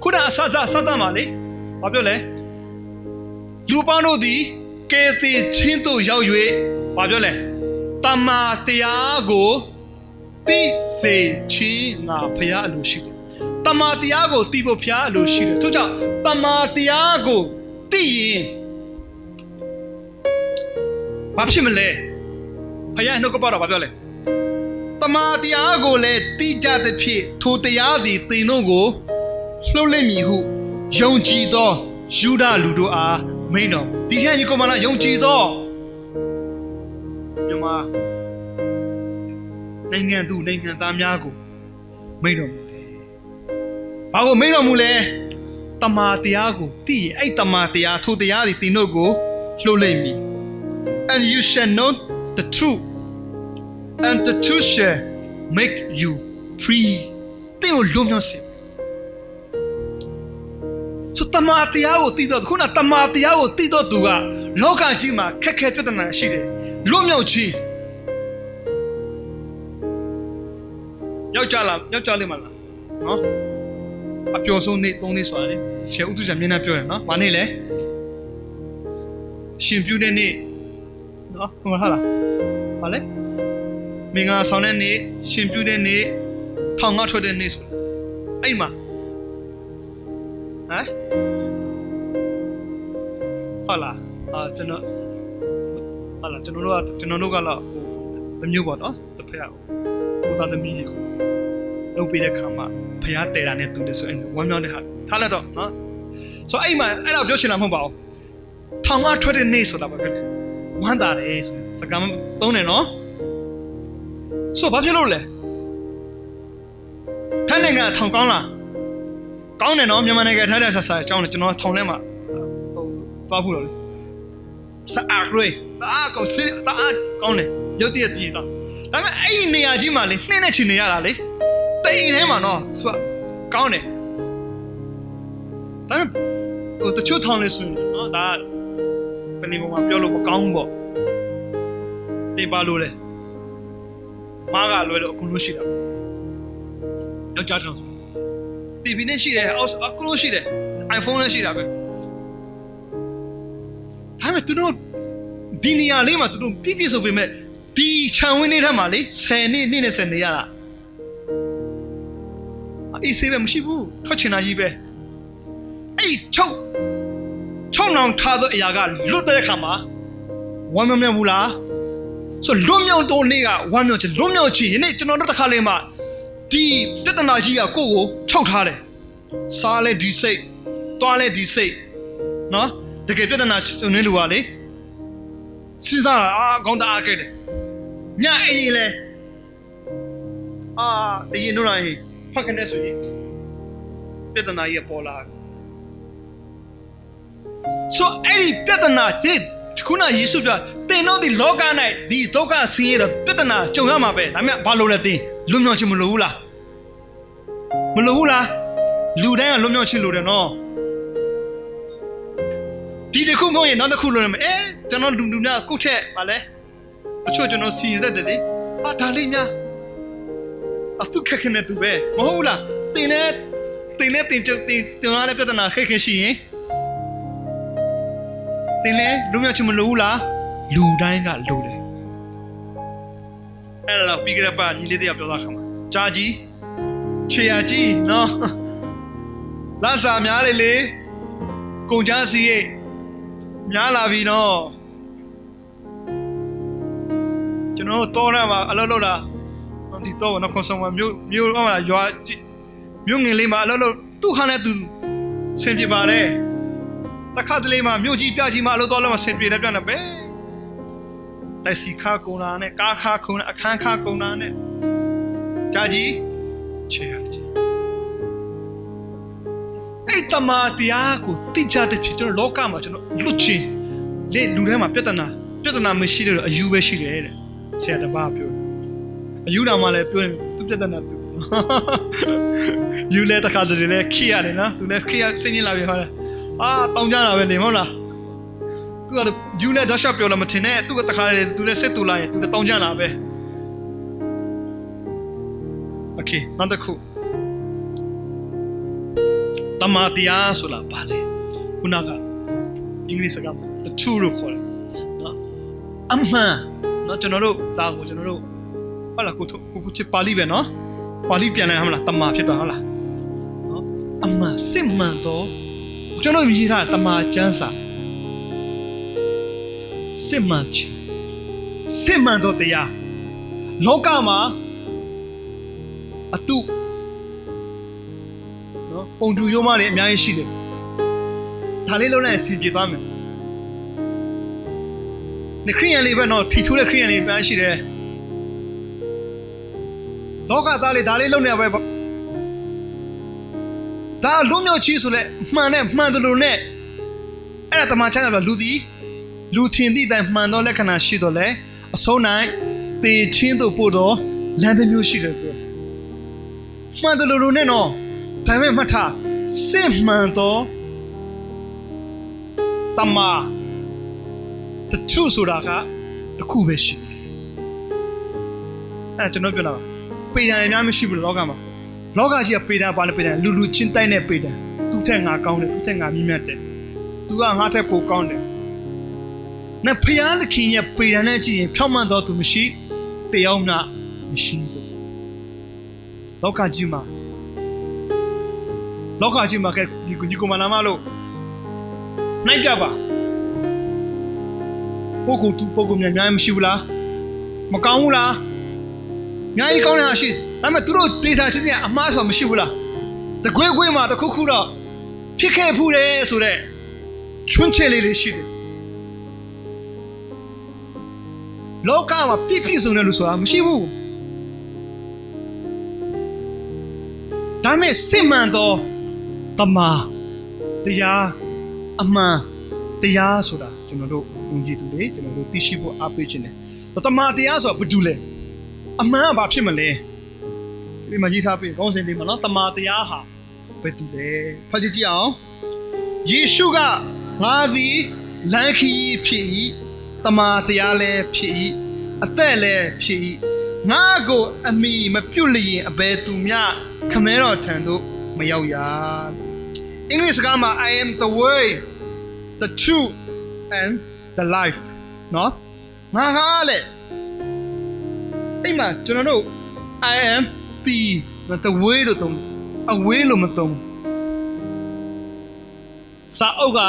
ခုနအစသမှာလေဘာပြောလဲလူပေါင်းတို့သည်ကယ်တင်ခြင်းသို့ရောက်၍ဘာပြောလဲတမန်တရားကိုသိစေခြင်းငါဖခင်အလိုရှိတယ်တမန်တရားကိုသိဖို့ဖခင်အလိုရှိတယ်ထို့ကြောင့်တမန်တရားကိုသိရင်ဘာဖြစ်မလဲဖခင်နှုတ်ကပတ်တော်ဘာပြောလဲတမန်တရားကိုလည်းသိကြသည်ဖြစ်ထိုတရားသည်သင်တို့ကိုလှုပ်လိမ့်မည်ဟုယုံကြည်သောယူဒလူတို့အားမိန်တော်ဒီခန့်ကြီးကိုမလားယုံကြည်သောမြန်မာနိုင်ငံသူနိုင်ငံသားများကိုမိန်တော်မူတယ်။ဘာကိုမိန်တော်မူလဲတ တမာတရားကိုသိရင်အဲ့တမာတရားထိုတရားတွေသင်တို့ကိုလှုပ်လိုက်မည် and you shall know the truth and the truth shall make you free သင်ကိုလွတ်မြောက်စေဆိုတမာတရားကိုသိတော့ခုနတမာတရားကိုသိတော့သူကလောကကြီးမှာခက်ခဲပြဿနာရှိတယ်လွတ်မြောက်ခြင်းယောက်ျားလေးမလားနော်အပျော်ဆုံးနေ့3နေ့ဆိုတာလေရှယ်ဥတုချာမျက်နှာပြောတယ်နော်။ဘာနေ့လဲရှင်ပြုတဲ့နေ့နော်ဟုတ်လား။ဘာလဲမင်္ဂလာဆောင်တဲ့နေ့ရှင်ပြုတဲ့နေ့ထောင်ငါထွက်တဲ့နေ့ဆိုတာအဲ့မှာဟုတ်လားကျွန်တော်တို့ကတော့တစ်မျိုးပေါ့နော်တစ်ဖက်ကိုသားသမီးကိုလုပ်ပေးတဲ့ခါမှာဖျားတဲတာနဲ့တူတယ်ဆိုရင်ဝမ်းမြောက်တဲ့ဟာထားလိုက်တော့နော်ဆိုအဲ့မှာအဲ့တော့ပြောချင်တာမဟုတ်ပါဘူးထောင်ကထွက်တဲ့နေ့ဆိုတာပါပဲဝမ်းသာတယ်ဆိုစကားသုံးတယ်နော်ဆိုဘာဖြစ်လို့လဲထိုင်းနိုင်ငံထောင်ကောင်းလားကောင်းတယ်နော်မြန်မာနိုင်ငံထားတဲ့ဆက်စားအကြောင်းနဲ့ကျွန်တော်ထောင်ထဲမှာသွားဖို့လို့လေစအားရွေးအားကောင်းတယ်ရုပ်တရက်တည်တော့ဒါပေမဲ့အဲ့ဒီနေရာကြီးမှာလေနှင်းနဲ့ချင်နေရတာလေတိမ်ထဲမှာနော်ဆိုကောင်းတယ်ဒါပေမဲ့တချို့ထောင်လေးဆိုရင်နော်ဒါဘယ်နေမှာပြောလို့မကောင်းဘူးပေါ့ဒီပါလို့လေမားကလွယ်တော့အကုန်လုံးရှိတာယောက်ျားထောင်တီဗီနဲ့ရှိတယ်အကုန်လုံးရှိတယ် iPhone နဲ့ရှိတာပဲဒါပေမဲ့သူတို့ဒီနေရာလေးမှာသူတို့ပြည့်စုံပေမဲ့ဒီခြံဝင်းလေးထဲမှာလေ10နှစ်နဲ့10နေရတာအေးဆေးပဲမရှိဘူးထွက်ချင်တာကြီးပဲအဲ့ချုံနောင်ထားသောအရာကလွတ်တဲ့အခါမှာဝမ်းမြောက်ဘူးလားဆိုလွတ်မြောက်တော့နေ့ကဝမ်းမြောက်ချင်လွတ်မြောက်ချင်ယနေ့ကျွန်တော်တို့တစ်ခါလေးမှာဒီပြဿနာကြီးကကိုယ့်ကိုချုပ်ထားတယ်စားလဲဒီစိတ်တွားလဲဒီစိတ်နော်တကယ်ပြဿနာနေလူကလေစဉ်းစားတာခေါင်းတအားခဲ့တယ်ညအေးလဲတရင်တို့လိုက်ဖက်ကနေဆိုရင်ပြဿနာကြီးပေါ်လာဆိုအဲ့ဒီပြဿနာဒီခုနယေရှုပြောတင်တော့ဒီလောက၌ဒီဒုက္ခဆင်းရဲတဲ့ပြဿနာကြုံရမှာပဲဒါမှမဟုတ်ဘာလို့လဲတင်လွတ်မြောက်ခြင်းမလိုဘူးလားမလိုဘူးလားလူတိုင်းကလွတ်မြောက်ခြင်းလိုတယ်နော်ဒီတစ်ခုမဟုတ်ရင်နောက်တစ်ခုလိုနေမယ်ကျွန်တော်လူများကုတ်ထက်ဗာလဲအချို့ကျွန်တော်စီရင်တတ်တယ်လေဒါလေးများသူခက်ခဲနေသူပဲမဟုတ်ဘူးလားတင်ရတဲ့ပြဿနာခက်ခဲရှိရင်တင်လဲလူမျိုးချင်းမလိုဘူးလားလူတိုင်းကလိုတယ်အဲ့ဒါတော့ပြီးကြတဲ့ပါညီလေးတယောက်ပြောတာခါမှာဂျာကြီးခြေရကြီးနော်လမ်းစာများလေကုန်ကြစီရဲ့များလာပြီနော်ကျွန်တော်တော့ရမှာအလုပ်လုပ်တာဒီတော့နော်ခေါ်ဆောင်မှာမြို့ဟောလာရွာမြို့ငင်လေးမှာအလုပ်လုပ်သူ့ဟာနဲ့သူဆင်ပြေပါတယ်တခါတလေမှာမြို့ကြီးပြကြီးမှာအလုပ်တော့လို့ဆင်ပြေတယ်ပြန်တယ်ပဲတိုက်စီခါကုန်လာနဲ့ကားခါကုန်လာအခန်းခါကုန်လာနဲ့ဂျာကြီးချေရကြီးအဲ့တမာတရားကိုသိကြတဲ့ဖြစ်ကျွန်တော်လောကမှာကျွန်တော်လွတ်ချင်းလေလူထဲမှာပြဿနာမရှိလို့အယူပဲရှိတယ်တဲ့ဆရာတပားပြောအယူတော်မှလည်းပြောရင်သူပြဿနာသူယူလဲတခါတလေလဲခိရတယ်နော်သူလည်းခိရစိတ်ညစ်လာပြီဟောတယ်တောင်းကြတာပဲလေမဟုတ်လားသူကယူလဲတော့ရှော့ပြောလို့မထင်နဲ့သူကတခါလေသူလည်းစိတ်တူလာရင်သူလည်းတောင်းကြတာပဲโอเคနောက်တစ်ခုတမာတရားဆိုတာဘာလဲခုနကအင်္ဂလိပ်စကား the truth လို့ခေါ်တယ်နော်အမှန်နော်ကျွန်တော်တို့ဒါကိုကျွန်တော်တို့ဟုတ်လားကိုချစ်ပါဠိပဲနော်ပါဠိပြန်လိုက်ဟမလားတမာဖြစ်သွားဟုတ်လားနော်အမှန်စစ်မှန်တော့ကျွန်တော်ရေးထားတမာကျမ်းစာစစ်မှန်တော့တရားလောကမှာအတုနော်ပုံတူရိုးမတွေအများကြီးရှိတယ်ဒါလေးလုံးလိုက်ဆင်ပြေသွားမယ်ခရိယန်လေးပဲနော်ထီထိုးတဲ့ခရိယန်လေးပဲရှိတယ်လောကသားလေးဒါလေးလုံးနေပဲ ဒါလုံးမြောက်ကြီးဆိုလဲမှန်တယ်မှန်တယ်လို့နဲ့အဲ့ဒါတမန်ချမ်းကလူသည်လူထင်သည့်တိုင်မှန်သောလက္ခဏာရှိတော့လဲအဆုံး၌တေချင်းတို့ပို့တော့လမ်းတစ်မျိုးရှိတယ်ပြောမှန်တယ်လို့နဲ့နော်ဒါပေမဲ့မှတ်ထားစစ်မှန်သောတမန်တချို့ဆိုတာကတခုပဲရှိတယ်အဲ့ကျွန်တော်ပြောတာပေတံအများမရှိဘူးလောကမှာလောကကြီးကပေတံဘာလဲပေတံလူချင်းတိုက်တဲ့ပေတံသူ့ထက်ငါကောင်းတယ်သူ့ထက်ငါမြင့်မြတ်တယ်သူကငါထက်ပိုကောင်းတယ်နဲ့ဖယားသခင်ရဲ့ပေတံနဲ့ကြည့်ရင်ဖြောင့်မတ်တော်သူမရှိတရားမှမရှိဘူးလောကကြီးမှာကဲဒီကိုမလာမလို့နိုင်ပြပါပုဂ္ဂိုလ်များမရှိဘူးလားမကောင်းဘူးလားအများကြီးကောင်းနေတာရှိဒါပေမဲ့သူတို့ဒေတာချင်းချင်းအမှားဆိုမရှိဘူးလားတကွေးမှာတစ်ခုတော့ဖြစ်ခဲ့ဖူးတယ်ဆိုတော့ချွန်းချဲလေးရှိတယ်လောကမှာပြည့်စုံတယ်လို့ဆိုတာမရှိဘူးဒါပေမဲ့စစ်မှန်သောတမန်တရားအမှန်တရားဆိုတာကျွန်တော်တို့ယုံကြည်သူတွေကျွန်တော်တို့သိရှိဖို့အားပေးခြင်းတယ်တမန်တရားဆိုတာဘာတူလဲအမှန်ကဘာဖြစ်မလဲဒီမှာရေးထားပြီးခေါင်းစဉ်လေးမှာနော်တမန်တရားဟာဘယ်တူလဲဖတ်ကြည့်အောင်ယေရှုကငါသည်လမ်းခီးဖြစ်၏တမန်တရားလည်းဖြစ်၏အသက်လည်းဖြစ်၏ငါကိုအမိမပြုတ်လျင်အဘယ်သူမျှခမဲတော်ထံသို့မရောက်ရအင်္ဂလိပ်စကားမှာ I am the way the truth and the life နော်ငါဟာလေအဲ့မှာကျွန်တော်တို့ I am the way လို့သုံး away လို့မသုံးစာအုပ်က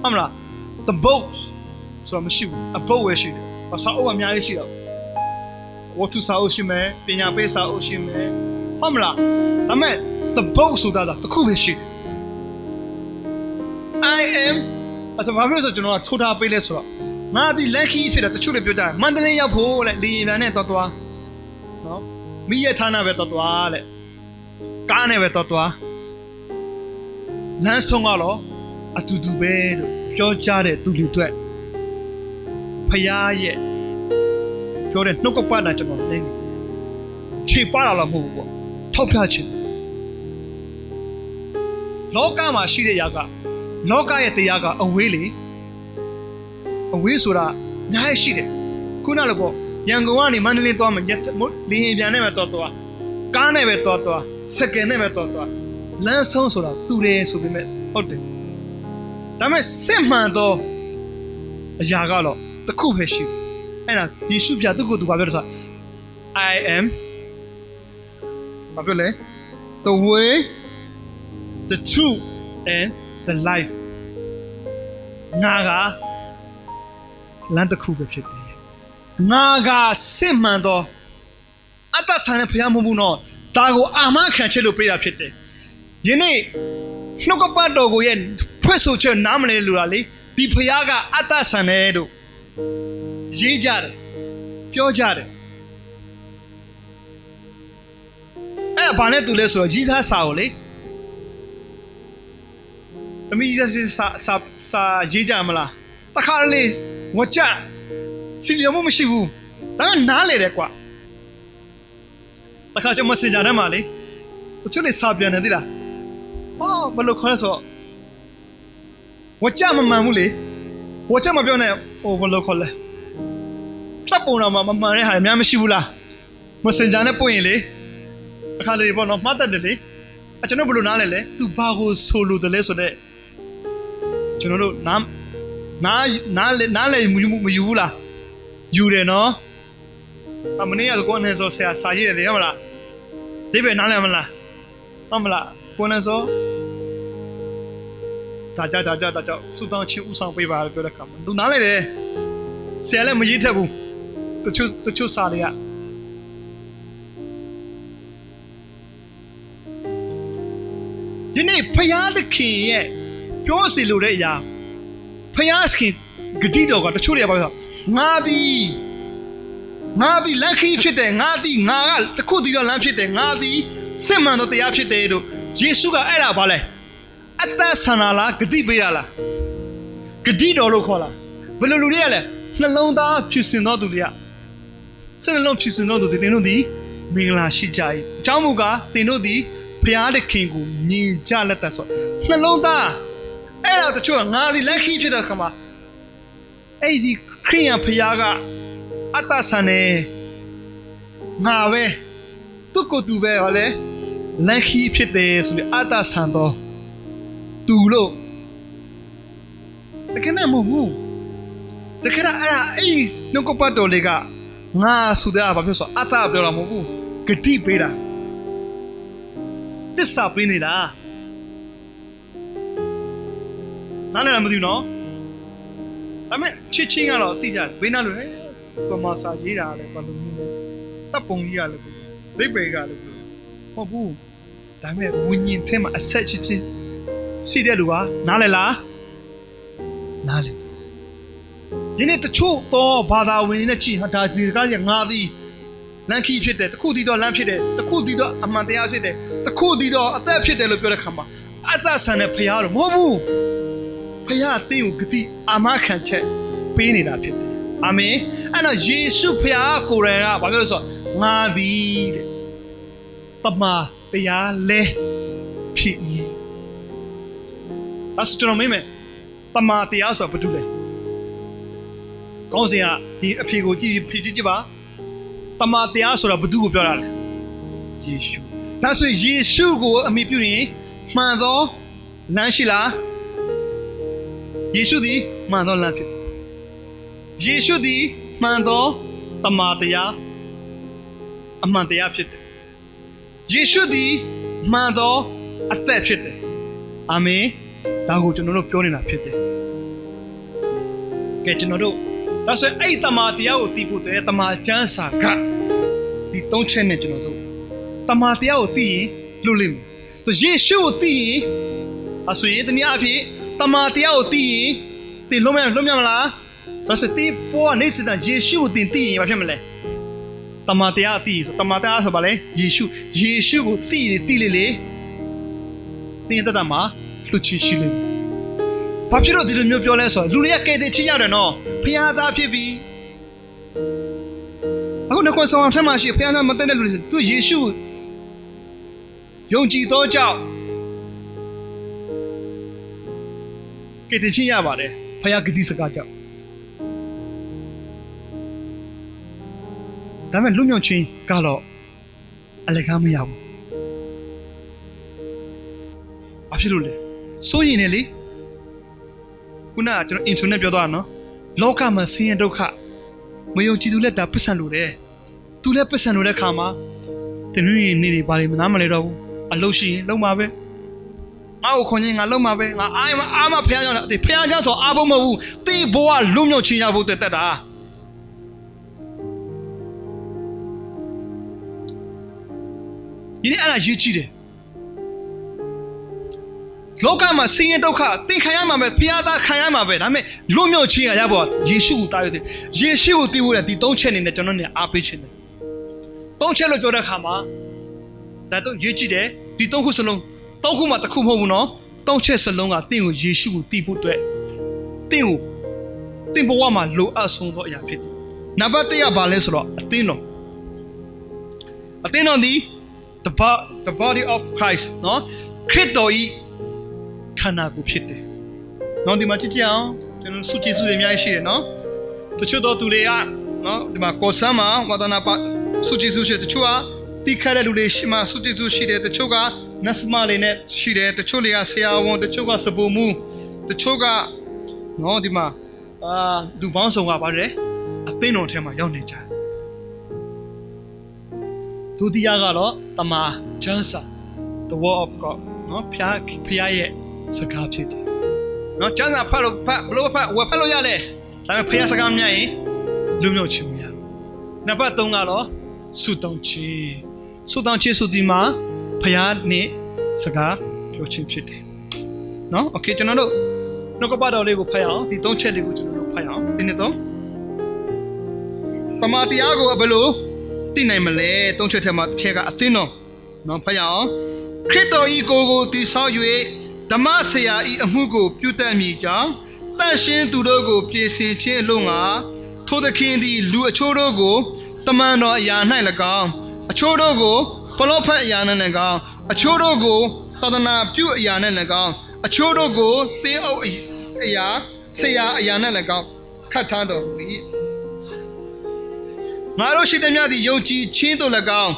အမလား the boat ဆိုမရှိဘူးအပုတ်ဝဲရှိတယ်စာအုပ်အများကြီးရှိတော့ဝတ္ထုစာအုပ်ရှိမယ်ပညာပေးစာအုပ်ရှိမယ်ဟုတ်မလားဒါမဲ့ the boat ဆိုတာတခုပဲရှိတယ် I am အဲ့ဒါဘာဖြစ်လို့ကျွန်တော်ကထိုးထားပေးလဲဆိုတော့ငါဒီလက်ခီးဖြစ်တယ်တချို့လည်းပြောကြတယ်မန္တလေးရောက်ဖို့လေလေယာဉ်နဲ့သွားနော်မိရထားနာပဲသွားလေကားနဲ့ပဲသွားလမ်းဆုံးကတော့အတူတူပဲလို့ပြောကြတဲ့သူတွေအတွက်ဖယားရဲ့ပြောတဲ့နှုတ်ကပတ်တာကျွန်တော်သိခြေပါလာလို့မဟုတ်ဘူးပေါ့ထောက်ပြခြင်းလောကမှာရှိတဲ့ຢာကလောကရဲ့တရားကအဝေးလေအဝေးဆိုတာညားရှိတယ်ခုနလိုပေါ့ရန်ကုန်ကနေမန္တလေးသွားမယ်လေယာဉ်ပြန်နဲ့ပဲသွားကားနဲ့ပဲသွားစက္ကန့်နဲ့ပဲသွားလမ်းဆုံးဆိုတာတူတယ်ဆိုပေမဲ့ဟုတ်တယ်ဒါပေမဲ့စစ်မှန်သောအရာကတော့တစ်ခုပဲရှိတယ်အဲ့ဒါယေရှုပြသူ့ကိုသူဘာပြောလဲဆိုတော့ I am ဘာပြောလဲ the way the truth and the life ငါကလမ်းတစ်ခုပဲဖြစ်တယ်ငါကစစ်မှန်သောအတ္တဆန်တဲ့ဖျားမဟုတ်ဘူးနော်ဒါကိုအာမခံချက်လို့ပြရဖြစ်တယ်ယနေ့နှုတ်ကပတ်တော်ကိုရဲ့ဖွဲ့ဆိုချက်နားမလဲလို့လားလေဒီဖျားကအတ္တဆန်တယ်လို့ရေးကြတယ်ပြောကြတယ်အဲ့ဒါဘာနဲ့တူလဲဆိုတော့ကြီးစားစာကိုလေသမီးကြီးစာရေးကြမလားတခါလေဝကြစီလျော်မှုမရှိဘူးဒါကနားလေတယ်ကွာတခါကျမစင်ကြတယ်မှာလေတချို့လေစာပြန်နေသေးလားဟောဘယ်လိုခေါ်လဲဆိုတော့ဝကြမမှန်ဘူးလေဝကြမပြောနဲ့ဟိုဘယ်လိုခေါ်လဲဖြတ်ပုံတော့မမှန်တဲ့ဟာအများမရှိဘူးလားမစင်ကြနဲ့ပွင့်ရင်လေအခါလေးပေါ့နော်မှတ်တတ်တယ်လေကျွန်တော်ဘယ်လိုနားလဲသူဘာကိုဆိုလို့တယ်လဲဆိုတော့ကျွန်တော်တို့နားလေမယူဘူးလားယူတယ်နော်မနေ့ကကိုယ်နဲ့ဆိုဆရာစာရေးတယ်လေဟုတ်မလားဒီပဲနားလဲမလားဟုတ်မလားကိုယ်နဲ့ဆိုဒါကြောင့်စူတောင်းချင်းဥဆောင်ပေးပါလို့ပြောတဲ့ခါမှာသူနားလေတယ်ဆရာလည်းမရေးထက်ဘူးတချို့စာတွေကဒီနေ့ဖယားသခင်ရဲ့ပြောစီလို့တဲ့အရာဖယားသခင်ဂတိတော်ကတချို့တွေကပြောငါသည်လက်ခီးဖြစ်တယ်ငါကတခုတည်းတော့လမ်းဖြစ်တယ်ငါသည် စစ်မှန်သောတရားဖြစ်တယ်လို့ယေရှုကအဲ့ဒါဘာလဲအသက်ဆန္ဒလားဂတိပေးတာလားဂတိတော်လို့ခေါ်လားဘယ်လိုလူတွေကလဲနှလုံးသားဖြူစင်သောသူတွေကစိတ်နှလုံးဖြူစင်သောသူတွေသင်တို့သည်မင်္ဂလာရှိကြ၏အကြောင်းမူကားသင်တို့သည်ဘုရားသခင်ကိုမြင်ကြလက်သက်ဆိုနှလုံးသားအဲ့ဒါတချို့ကငါဒီလက်ခိဖြစ်တဲ့ခါမှာအဲ့ဒီခရိယန်ဘုရားကအတ္တဆန်နေငါပဲသူ့ကိုယ်သူပဲဟောလေလက်ခိဖြစ်တယ်ဆိုပြီးအတ္တဆန်တော့သူလို့တကယ်နဲ့မဟုတ်ဘူးတကယ်အဲ့နှုတ်ကပတ်တော်လေးကငါဆိုတဲ့ဘာဖြစ်ဆိုအတ္တပြောတာမဟုတ်ဘူးဂတိပေးတာတစ္ဆာပေးနေတာနားလည်လားမသိဘူးနော်ဒါပေမဲ့ချစ်ချင်းကတော့သိကြတယ်ဘေးနားလို့ပမာစာရေးတာလည်းဘာလို့မျိုးလဲတပ်ပုံကြီးကလည်းဇိတ်ပေကလည်းဟုတ်ဘူးဒါပေမဲ့ဝิญဉ်ထဲမှာအဆက်ချစ်ချင်းရှိတဲ့လူကနားလည်လားနားလည်ဒီနေ့တချို့တော့ဘာသာဝင်နေနဲ့ကြည်ဟာဒါဒီကငါသည်လမ်းခီးဖြစ်တယ်တခုတည်းတော့လမ်းဖြစ်တယ်တခုတည်းတော့အမှန်တရားဖြစ်တယ်တခုတည်းတော့အသက်ဖြစ်တယ်လို့ပြောတဲ့ခါမှာအသက်ဆန်တဲ့ဖရားတော့မဟုတ်ဘူးဖရားအတင်းကိုဂတိအာမခံချက်ပေးနေတာဖြစ်တယ်အာမင်အဲ့တော့ယေရှုဖရားကိုယ်တိုင်ကဘာပြောလဲဆိုတော့ငါသည်တဲ့တမန်တရားလဲဖြစ်၏အဲ့ဆိုကျွန်တော်မေးမယ်တမန်တရားဆိုတာဘာတူလဲကောင်းစင်ကဒီအဖြေကိုကြည့်ကြည့်ပါတမန်တရားဆိုတာဘာတူကိုပြောတာလဲယေရှုဒါဆိုယေရှုကိုအမိပြုရင်မှန်သောလမ်းရှိလားယေရှုသည်မှန်သောလမ်းဖြစ်ယေရှုသည်မှန်သောတမန်တရားအမှန်တရားဖြစ်တယ်ယေရှုသည်မှန်သောအသက်ဖြစ်တယ်အာမင်ဒါကိုကျွန်တော်တို့ပြောနေတာဖြစ်တယ်ကဲကျွန်တော်တို့ဒါဆိုအဲ့တမန်တရားကိုသိဖို့တည်းတမန်ကျမ်းစာကဒီ၃ချက်နဲ့ကျွန်တော်တို့တမန်တရားကိုသိရင်လို့လိမ့်မယ်ယေရှုကိုသိရင်အဆိုရင်တနည်းအားဖြင့်တမန်တရားကိုသိရင်သင်လုံးမလားဒါဆိုဒီပေါ်ကနေစတဲ့ယေရှုကိုသင်သိရင်ဘာဖြစ်မလဲတမန်တရားသိဆိုတမန်တရားဆိုပါလေယေရှုကိုသိလေသင်တတ်တာမှာလူချီရှိလိမ့်ဘာဖြစ်လို့ဒီလိုမျိုးပြောလဲဆိုတော့လူတွေကကဲတဲ့ချင်းရတယ်နော်ဖခင်သားဖြစ်ပြီအခုနှခွန်ဆောင်ထက်မှရှိဖခင်သားမတဲ့လူတွေသူယေရှုယုံကြည်သောကြောင့်ကဲတဲ့ချင်းရပါတယ်ဖခင်ဂတိစကားကြောင့်ဒါပေမဲ့လူမျိုးချင်းကတော့အလကားမရဘူးဘာဖြစ်လို့လဲစိုးရင်လေခုနကကျွန်တော် internet ပြောသွားတာနော်လောကမှာဆင်းရဲဒုက္ခမယုံကြည်သူလက်တာပတ်စံလို့တယ်သူလည်းပတ်စံလို့တဲ့ခါမှာတနည်းနေတွေဘာတွေမနားမလဲတော့ဘူးအလုပ်ရှိရင်လုပ်မှာပဲငါ့ကိုခွန်ချင်းငါလုပ်မှာပဲငါအားမဖျားကြောင်းဖျားကြောင်းဆိုအားဖို့မဟုတ်ဘူးတေးဘဝလွတ်မြောက်ခြင်းရဖို့တက်တာဒီနေ့အဲ့ဒါရေးကြည့်တယ်လောကမှာဆင်းရဲဒုက္ခသင်ခံရမှာပဲဖျားသားခံရမှာပဲဒါပေမဲ့လွတ်မြောက်ခြင်းရဖို့ယေရှုကိုတားရတယ်ယေရှုကိုသိဖို့တဲ့ဒီ၃ချက်နေနဲ့ကျွန်တော်နေအားပေးခြင်းတယ်၃ချက်လို့ပြောတဲ့အခါမှာဒါတော့ရေးကြည့်တယ်ဒီ၃ခုစလုံး၃ခုမှတစ်ခုမဟုတ်ဘူးနော်၃ချက်စလုံးကသင်ကိုယေရှုကိုသိဖို့အတွက်သင်ဘဝမှာလိုအပ်ဆုံးသောအရာဖြစ်တယ်နံပါတ်၁ကဘာလဲဆိုတော့အသင်းတော်ဒီthe body of Christ နော်ခရစ်တော်ဤခန္ဓာကိုယ်ဖြစ်တယ်။နော်ဒီမှာကြည့်အောင်ကျွန်တော်စုကြည်စုတွေအများကြီးရှိတယ်နော်။တချို့တော့သူတွေကနော်ဒီမှာကောဆမ်းမှာဝါဒနာပါစုကြည်စုရှိတချို့ကတိခတ်တဲ့လူတွေရှိမှစုကြည်စုရှိတယ်တချို့ကနတ်စမလေးနဲ့ရှိတယ်တချို့တွေကဆရာဝန်တချို့ကစပူမှုတချို့ကနော်ဒီမှာလူပေါင်းစုံကပါတယ်အသင်းတော်ထဲမှာရောက်နေကြတယ်ဒုတိယကတော့တမန်ကျမ်းစာ the word of God နော်ဖျားရဲ့စကားဖြစ်တယ်နော်ကျမ်းစာဖတ်လို့ဘလို့ဖတ်ဝယ်ဖတ်လို့ရလဲဒါပေမဲ့ဖျားစကားမရရင်လူမျိုးချင်းမရဘူးနံပါတ်3ကတော့ဆုတောင်းခြင်းဆိုဒီမှာဖျားနဲ့စကားပြောခြင်းဖြစ်တယ်နော်โอเคကျွန်တော်တို့နှုတ်ကပတ်တော်လေးကိုဖတ်အောင်ဒီ3ချက်လေးကိုကျွန်တော်တို့ဖတ်အောင်ဒီနေ့တော့တမန်တရားကိုဘယ်လိုသိနိုင်မလဲ3ချက်ထဲမှာတစ်ချက်ကအသင်းတော် နော်ဖတ်ရအောင်ခရစ်တော်ဤကိုယ်ကိုတည်ဆောက်၍ဓမ္မဆရာဤအမှုကိုပြုတတ်မည်ကြောင့်တန်ရှင်းသူတို့ကိုပြင်ဆင်ခြင်းလို့ငါထိုသခင်သည်လူအချို့တို့ကိုတမန်တော်အရာ၌၎င်းအချို့တို့ကိုပလောဖက်အရာ၌၎င်းအချို့တို့ကိုသာသနာပြုအရာ၌၎င်းအချို့တို့ကိုသင်းအုပ်အရာဆရာအရာ၌၎င်းခတ်ထားတော်မူ၏ငါတို့ရှိသမျှသည်ယုံကြည်ခြင်းသို့၎င်း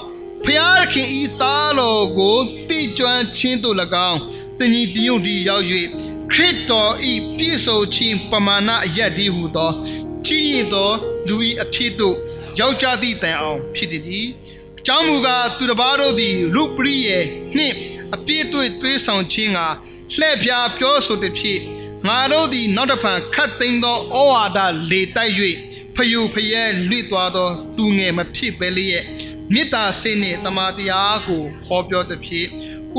ဖျားခင်ဤသားတော်ကိုတိကျွမ်းခြင်းသို့၎င်းတင်ကြီးတည်ယုံတည်ရောက်၍ခရစ်တော်ဤပြည့်စုံခြင်းပမာဏအရက်ဒီဟုသောကြီးရင်သောလူဤအဖြစ်သို့ရောက်ကြသည့်တိုင်အောင်ဖြစ်သည်အကြောင်းမူကားသူတစ်ပါးတို့သည်လူပရိယေနှင့်အပြည့်တွေးဆောင်ခြင်းကလှည့်ဖြားပြောဆိုသည်ဖြစ်ငါတို့သည်နောက်တစ်ဖန်ခတ်သိမ်းသောဩဝါဒလေတိုက်၍ဖယုဖယဲလွတ်သွားသောသူငယ်မဖြစ်ပဲလျက်မေတ္တာစိတ်နှင့်တမန်တရားကိုဟောပြောသည်ဖြစ်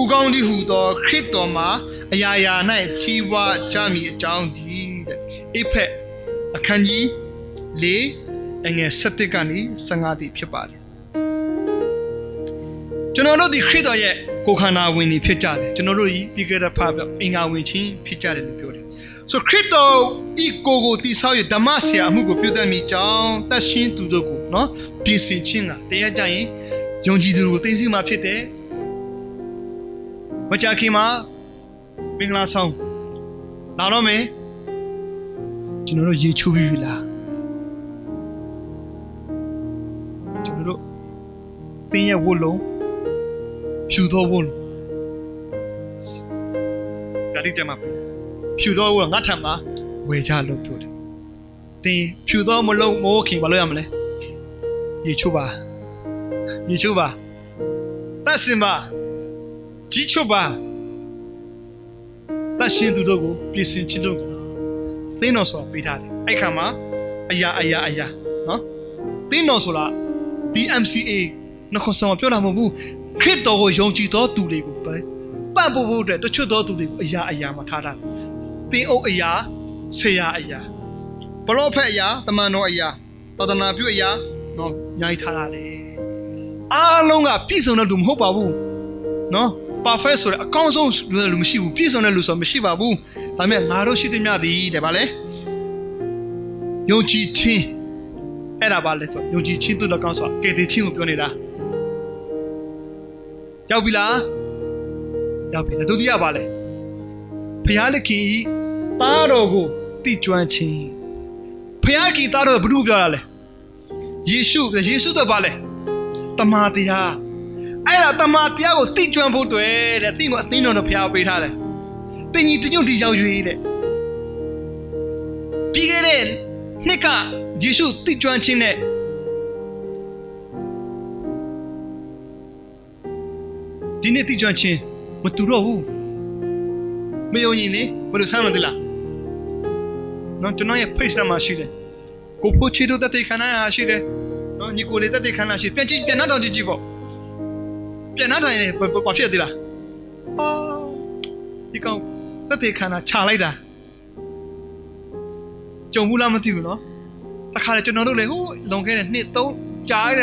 ဥကောင်းသည်ဟုသောခရစ်တော်မှာအရာရာ၌ကြီးပွားကြမည်အကြောင်းဒီတဲ့အိဖက်အခန်းကြီး၄အငယ်7ကနေ15တိဖြစ်ပါတယ်ကျွန်တော်တို့ဒီခရစ်တော်ရဲ့ကိုယ်ခန္ဓာဝင်နေဖြစ်ကြတယ်ကျွန်တော်တို့ဒီပြီးခဲ့တဲ့ဖာအင်္ဂါဝင်ချင်းဖြစ်ကြတယ်လို့ပြောတယ်ဆိုခရစ်တော်ဤကိုတည်ဆောက်ရဓမ္မဆရာအမှုကိုပြုတတ်မိကြောင်းတတ်ရှင်းသူတို့ကိုနော်ပြင်ဆင်ခြင်းကတရားကြရင်ယုံကြည်သူကိုသိသိမှဖြစ်တယ်မကြခင်မှာမင်္ဂလာဆောင်လာတော့မယ်ကျွန်တော်တို့ရေချိုးပြီးပြီလားကျွန်တော်တို့ပင်ရဲ့ဝတ်လုံးဖြူသောဝတ်လုံးဒါလေးကြမှာဖြူသောဝတ်ငါထံမှာဝယ်ကြလို့ပြောတယ်တင်ဖြူသောမလုံးမိုးခင်ဘာလို့ရမလဲရေချိုးပါရေချိုးပါတတ်စင်ပါကြီးချိုးပါတတ်ရှင်းသူတို့ကိုပြင်ဆင်ခြင်းတို့သင်းတော်ဆိုတာပေးထားတယ်အဲ့ခါမှာအရာနော်သင်းတော်ဆိုတာ DMCA နှခေါ်ဆောင်ပြောတာမဟုတ်ဘူးခရစ်တော်ကိုယုံကြည်သောသူတွေကိုပတ်ဖို့အတွက်တချို့သောသူတွေကိုအရာမှာထားတာသင်းအုပ်အရာဆရာအရာဘလော့ဖက်အရာတမန်တော်အရာသာသနာပြုအရာနော်ညာထားတာလေအားလုံးကပြည့်စုံတဲ့လူမဟုတ်ပါဘူးနော်perfect ဆိုတဲ့အကောင်းဆုံးလူမရှိဘူးပြည့်စုံတဲ့လူဆိုမရှိပါဘူးဒါပေမဲ့ငါတို့ရှိသမျှသည်တဲ့ဗာလေယုံကြည်ခြင်းအဲ့ဒါဗာလေဆိုယုံကြည်ခြင်းတို့လည်းကောင်းဆိုတာကယ်တင်ခြင်းကိုပြောနေတာရောက်ပြီလားရောက်ပြီဒုတိယဗာလေဖျားလခင်ဤသားတော်ကိုတိကျွမ်းခြင်းဖျားကြီးသားတော်ဘုရားပြောတာလေယေရှုတော့ဗာလေတမန်တရားအဲ့ဒါတမန်တရားကိုတိကျွမ်းဖို့တွေ့တဲ့တိကိုအသင်းတော်ဖျားပေးထားတယ်တင်ကြီးတညွန့်တီရောက်ရွေးတဲ့ပြီးခဲ့တဲ့နှစ်ကယေရှုတိကျွမ်းခြင်းနဲ့ဒီနေ့တိကျွမ်းခြင်းမတူတော့ဘူးမယုံရင်လေဘယ်လိုဆမ်းမလဲလားနော်ကျွန်တော်ရဲ့ page မှာရှိတယ်ကိုဖို့ချီတို့တက်ခဏရှိတယ်နော်ညီကိုလေးတက်ခဏရှိပြန်နောက်တော့ကြည့်ပေါ့ပြန်နောက်တိုင်းဘာဖြစ်သေးလားဒီကောင်တက်ခဏခြာလိုက်တာကြုံဘူးလားမသိဘူးနော်တခါလေကျွန်တော်တို့လေဟိုလွန်ခဲ့တဲ့နှစ်3ကြားရ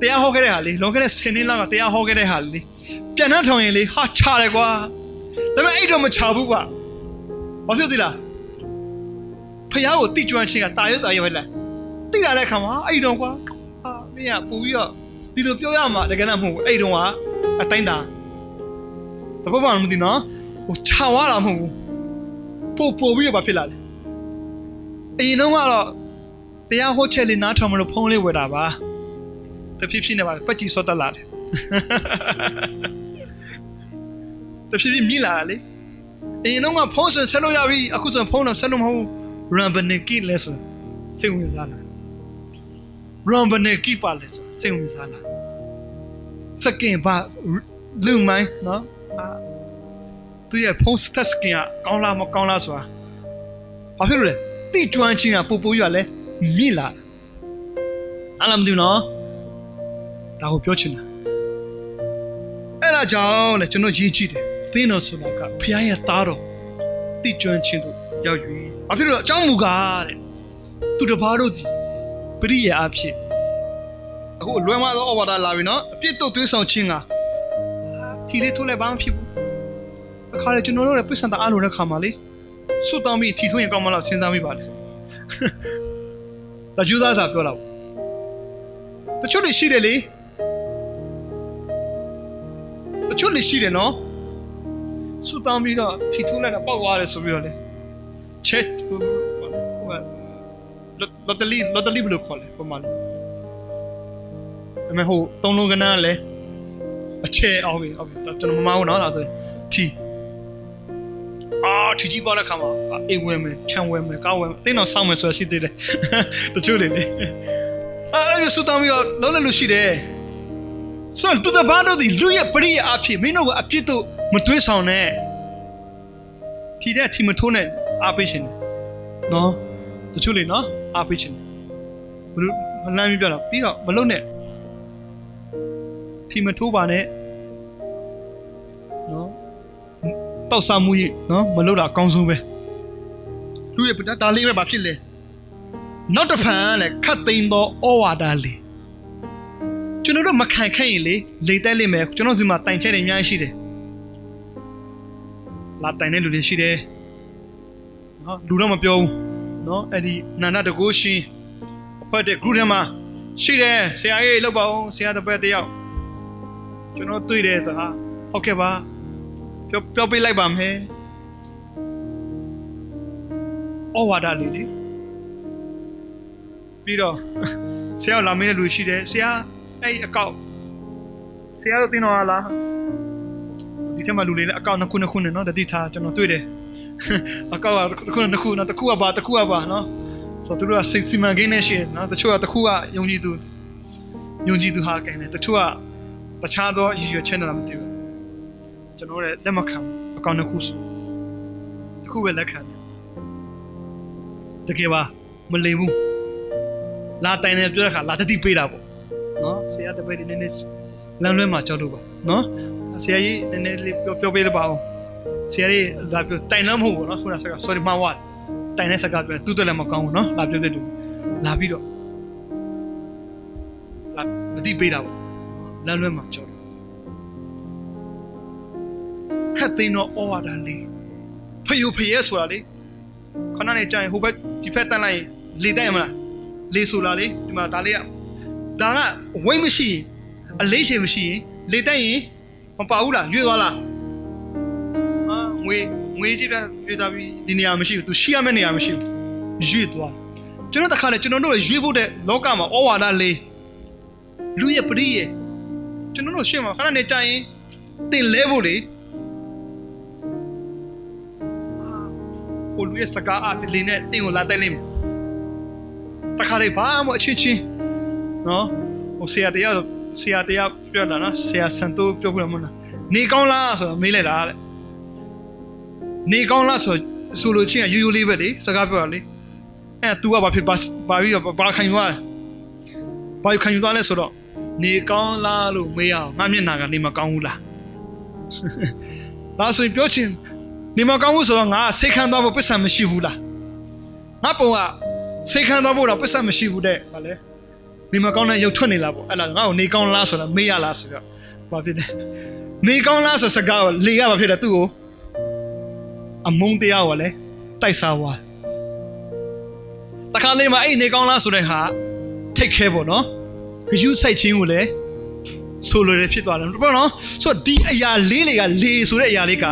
တရားဟောခဲ့တဲ့ဟာလေလွန်ခဲ့တဲ့10နှစ်လောက်ကတရားဟောခဲ့တဲ့ဟာလေပြန်နောက်ထောင်ရင်လေဟာခြာတယ်ကွာဒါပေမဲ့အဲ့တော့မခြာဘူးကွာဘာဖြစ်သေးလားဖះကိုတိကျွမ်းခြင်းကတာရွတ်ပဲလားတိလာတဲ့ခါမှာအဲ့တော့ကွာဟာမင်းကပို့ပြီးတော့ဒီလိုပြောရမှာတကယ်တော့မဟုတ်ဘူးအဲ့တော့ကအတိုင်းတာတပတ်မှမသိနော်ဟိုခြာသွားတာမဟုတ်ဘူးပို့ပြီးတော့ဘာဖြစ်လာလဲအရင်တော့ကတော့တရားဟောချက်လေးနားထောင်မလို့ဖုန်းလေးဝယ်တာပါတဖြည်းဖြည်းနဲ့ပါပတ်ကြည့်စောတက်လာတယ်တဖြည်းဖြည်းမြင်လာလေအရင်တော့ကဖုန်းဆက်လို့ရပြီအခုဆိုဖုန်းတော့ဆက်လို့မဟုတ်ရမ်ဘနကီလဲဆိုစိတ်ဝင်စားလာရမ်ဘနကီပါလဲဆိုစိတ်ဝင်စားလာစကင်ပါလူမိုင်းနော်သူရဲ့ဖုန်းစတက်စကင်ကကောင်းလားမကောင်းလားဆိုတာဘာဖြစ်လို့လဲတိကျွမ်းချင်းကပို့ရလဲမြင်လာအလမ်ဒီနော်ဒါကိုပြောချင်တာအဲ့ဒါကြောင့်လေကျွန်တော်ရေးကြည့်တယ်သင်းတော်ဆိုတာကဖခင်ရဲ့သားတော်တိကျွမ်းချင်းတို့ရောက်၍ဘာဖြစ်လို့အကြောင်းမူကားတဲ့သူတစ်ပါးတို့ဒီပရိယေအဖြစ်အခုလွယ်မသောဩဝါဒလာပြီနော်အပြစ်တို့သွေးဆောင်ခြင်းက ထီလေးထိုးလိုက်ဘာမှဖြစ်ဘူးအခါလေကျွန်တော်တို့လည်းပြဿနာအားလုံးတဲ့ခါမှာလေစွတ်တောင်းပြီးထီထိုးရင်ကောင်းမလားစဉ်းစားမိပါလေဒါကျူးသားစာပြောလာဘူးတချို့တွေရှိတယ်လေတချို့တွေရှိတယ်နော်စွတ်တောင်းပြီးတော့ထီထိုးလိုက်တာပေါက်သွားတယ်ဆိုပြီးတော့လေချက်လော်တလီဘယ်လိုခေါ်လဲပုံမှန်အမေဟိုသုံးလုံးကနန်းလဲအချဲအောင်ပြီကျွန်တော်မမအောင်နော်ဒါဆိုထီထီကြီးပေါ်တဲ့ခါမှာအိမ်ဝဲမယ်ခြံဝဲမယ်ကောက်ဝဲမယ်တင်းတော့စောင်းမယ်ဆိုတာရှိသေးတယ်တချို့လေအဲ့လိုစွတ်တောင်းပြီးတော့လုံးလည်းလို့ရှိတယ်ဆိုတော့တူတဘာတို့ဒီလူရဲ့ပရိယာအဖြစ်မင်းတို့ကအပြစ်တို့မတွေးဆောင်နဲ့ထီတဲ့ထီမထိုးနဲ့အားပေးရှင်နော်တချို့လေနော်အားပေးရှင်ဘယ်လိုမလမ်းပြပြတော့ပြီးတော့မလုံးနဲ့ထီမထိုးပါနဲ့နော်တောက်စားမှုကြီးနော်မလုပ်တာအကောင်းဆုံးပဲလူရဲ့ဒါလေးပဲဘာဖြစ်လဲနောက်တစ်ဖန်လေခတ်သိမ်းသောဩဝါဒလေးကျွန်တော်တို့မခံခဲ့ရင်လေတက်လိမ့်မယ်ကျွန်တော်စီမှာတိုင်ချက်တွေအများကြီးရှိတယ်လာတိုင်တဲ့လူတွေရှိတယ်နော်လူတော့မပြောဘူးနော်အဲ့ဒီနန္ဒတကိုးရှင်အဖွဲ့တဲ့ group ထဲမှာရှိတယ်ဆရာကြီးလောက်ပါအောင်ဆရာတစ်ပတ်တယောက်ကျွန်တော်တွေ့တယ်ဆိုတာဟုတ်ကဲ့ပါပြောပေးလိုက်ပါမယ်ဩဝါဒလေးလေပြီးတော့ဆရာလာမင်းတဲ့လူရှိတယ်ဆရာအဲ့အကောက်ဆရာတို့တင်တော့လားဒီထက်မှလူလေးလည်းအကောက်နှစ်ခုနဲ့နော်တတိထားကျွန်တော်တွေ့တယ်အကောက်ကတစ်ခုနော်တစ်ခုကပါနော်ဆိုတော့သူတို့ကစီမံကိန်းနဲ့ရှိတယ်နော်တချို့ကတစ်ခုကယုံကြည်သူဟာကိန်းတယ်တချို့ကတခြားသောရည်ရွယ်ချက်နဲ့မသိဘူးကျွန်တော်လည်းလက်မခံအကောင့်တစ်ခုစုတစ်ခုပဲလက်ခံတကယ်ပါမလိမ်ဘူးလာတိုင်နေပြောတဲ့ခါလာတတိပေးတာပေါ့နော်ဆရာတပည့်ဒီနည်းနည်းလမ်းလွဲမှာကြောက်လို့ပါနော်ဆရာကြီးနည်းနည်းလေးပြောပေးပါအောင်ဆရာကြီးလာပြောတိုင်လမ်းမဟုတ်ဘူးနော်ဆိုတာစကား sorry မှားသွားတိုင်တဲ့စကားပြောတူးတယ်လည်းမကောင်းဘူးနော်လာပြောတဲ့လူလာပြီးတော့လာတတိပေးတာပေါ့လမ်းလွဲမှာကြောက်ခတ်သိမ်းတော့ဩဝါဒလေးဖယဲဆိုတာလေခဏနေကြာရင်ဟိုဘက်ဒီဖက်တန်းလိုက်လေတက်ရမလားလေဆိုလာလေဒီမှာဒါကဝိတ်မရှိရင်အလေးချိန်မရှိရင်လေတက်ရင်မပါဘူးလားရွေ့သွားလားငွေကြည့်ပြရွေ့သွားပြီးဒီနေရာမရှိဘူးသူရှိရမယ့်နေရာမရှိဘူးရွေ့သွားကျွန်တော်တခါလေကျွန်တော်တို့ရွေ့ဖို့တဲ့လောကမှာဩဝါဒလေးလူရဲ့ပရိယေကျွန်တော်တို့ရှေ့မှာခဏနေကြာရင်တင်လဲဖို့လေဟိုလူရဲ့စကားအပလင်းနဲ့တင်းကိုလာတိုက်လိုက်မယ်တခါလေးဘာမှအချင်းနော်ဟိုဆရာတရားပြောတာနော်ဆရာစံတိုးပြောပြမှာနေကောင်းလားဆိုတော့မေးလိုက်တာတဲ့နေကောင်းလားဆိုလို့ချင်းရိုးလေးပဲလေစကားပြောတာလေအဲ့ तू ကဘာဖြစ်ပါပြီးတော့ဘာခံယူသွားလဲဘာခံယူသွားလဲဆိုတော့နေကောင်းလားလို့မေးရအောင်ငါမျက်နှာကနေမကောင်းဘူးလားဒါဆိုရင်ပြောချင်နေမကောင်းဘူးဆိုတော့ငါစိတ်ခံသွားဖို့ပစ္စံမရှိဘူးလားငါပုံကစိတ်ခံသွားဖို့တော့ပစ္စံမရှိဘူးတဲ့ဗါလဲနေမကောင်းတဲ့ရုပ်ထွက်နေလားပေါ့အဲ့လားငါ့ကိုနေကောင်းလားဆိုတော့မေးရလားဆိုတော့ဘာဖြစ်လဲနေကောင်းလားဆိုစကားလေကဘာဖြစ်လဲသူ့ကိုအမုန်းတရားကိုလည်းတိုက်စားသွားတခါလေးမှာအဲ့နေကောင်းလားဆိုတဲ့ဟာထိတ်ခဲပေါ့နော်ဂယုစိုက်ချင်းကိုလည်းဆိုလိုရဖြစ်သွားတယ်ပေါ့နော်ဆိုတော့ဒီအရာလေးတွေကလေဆိုတဲ့အရာလေးက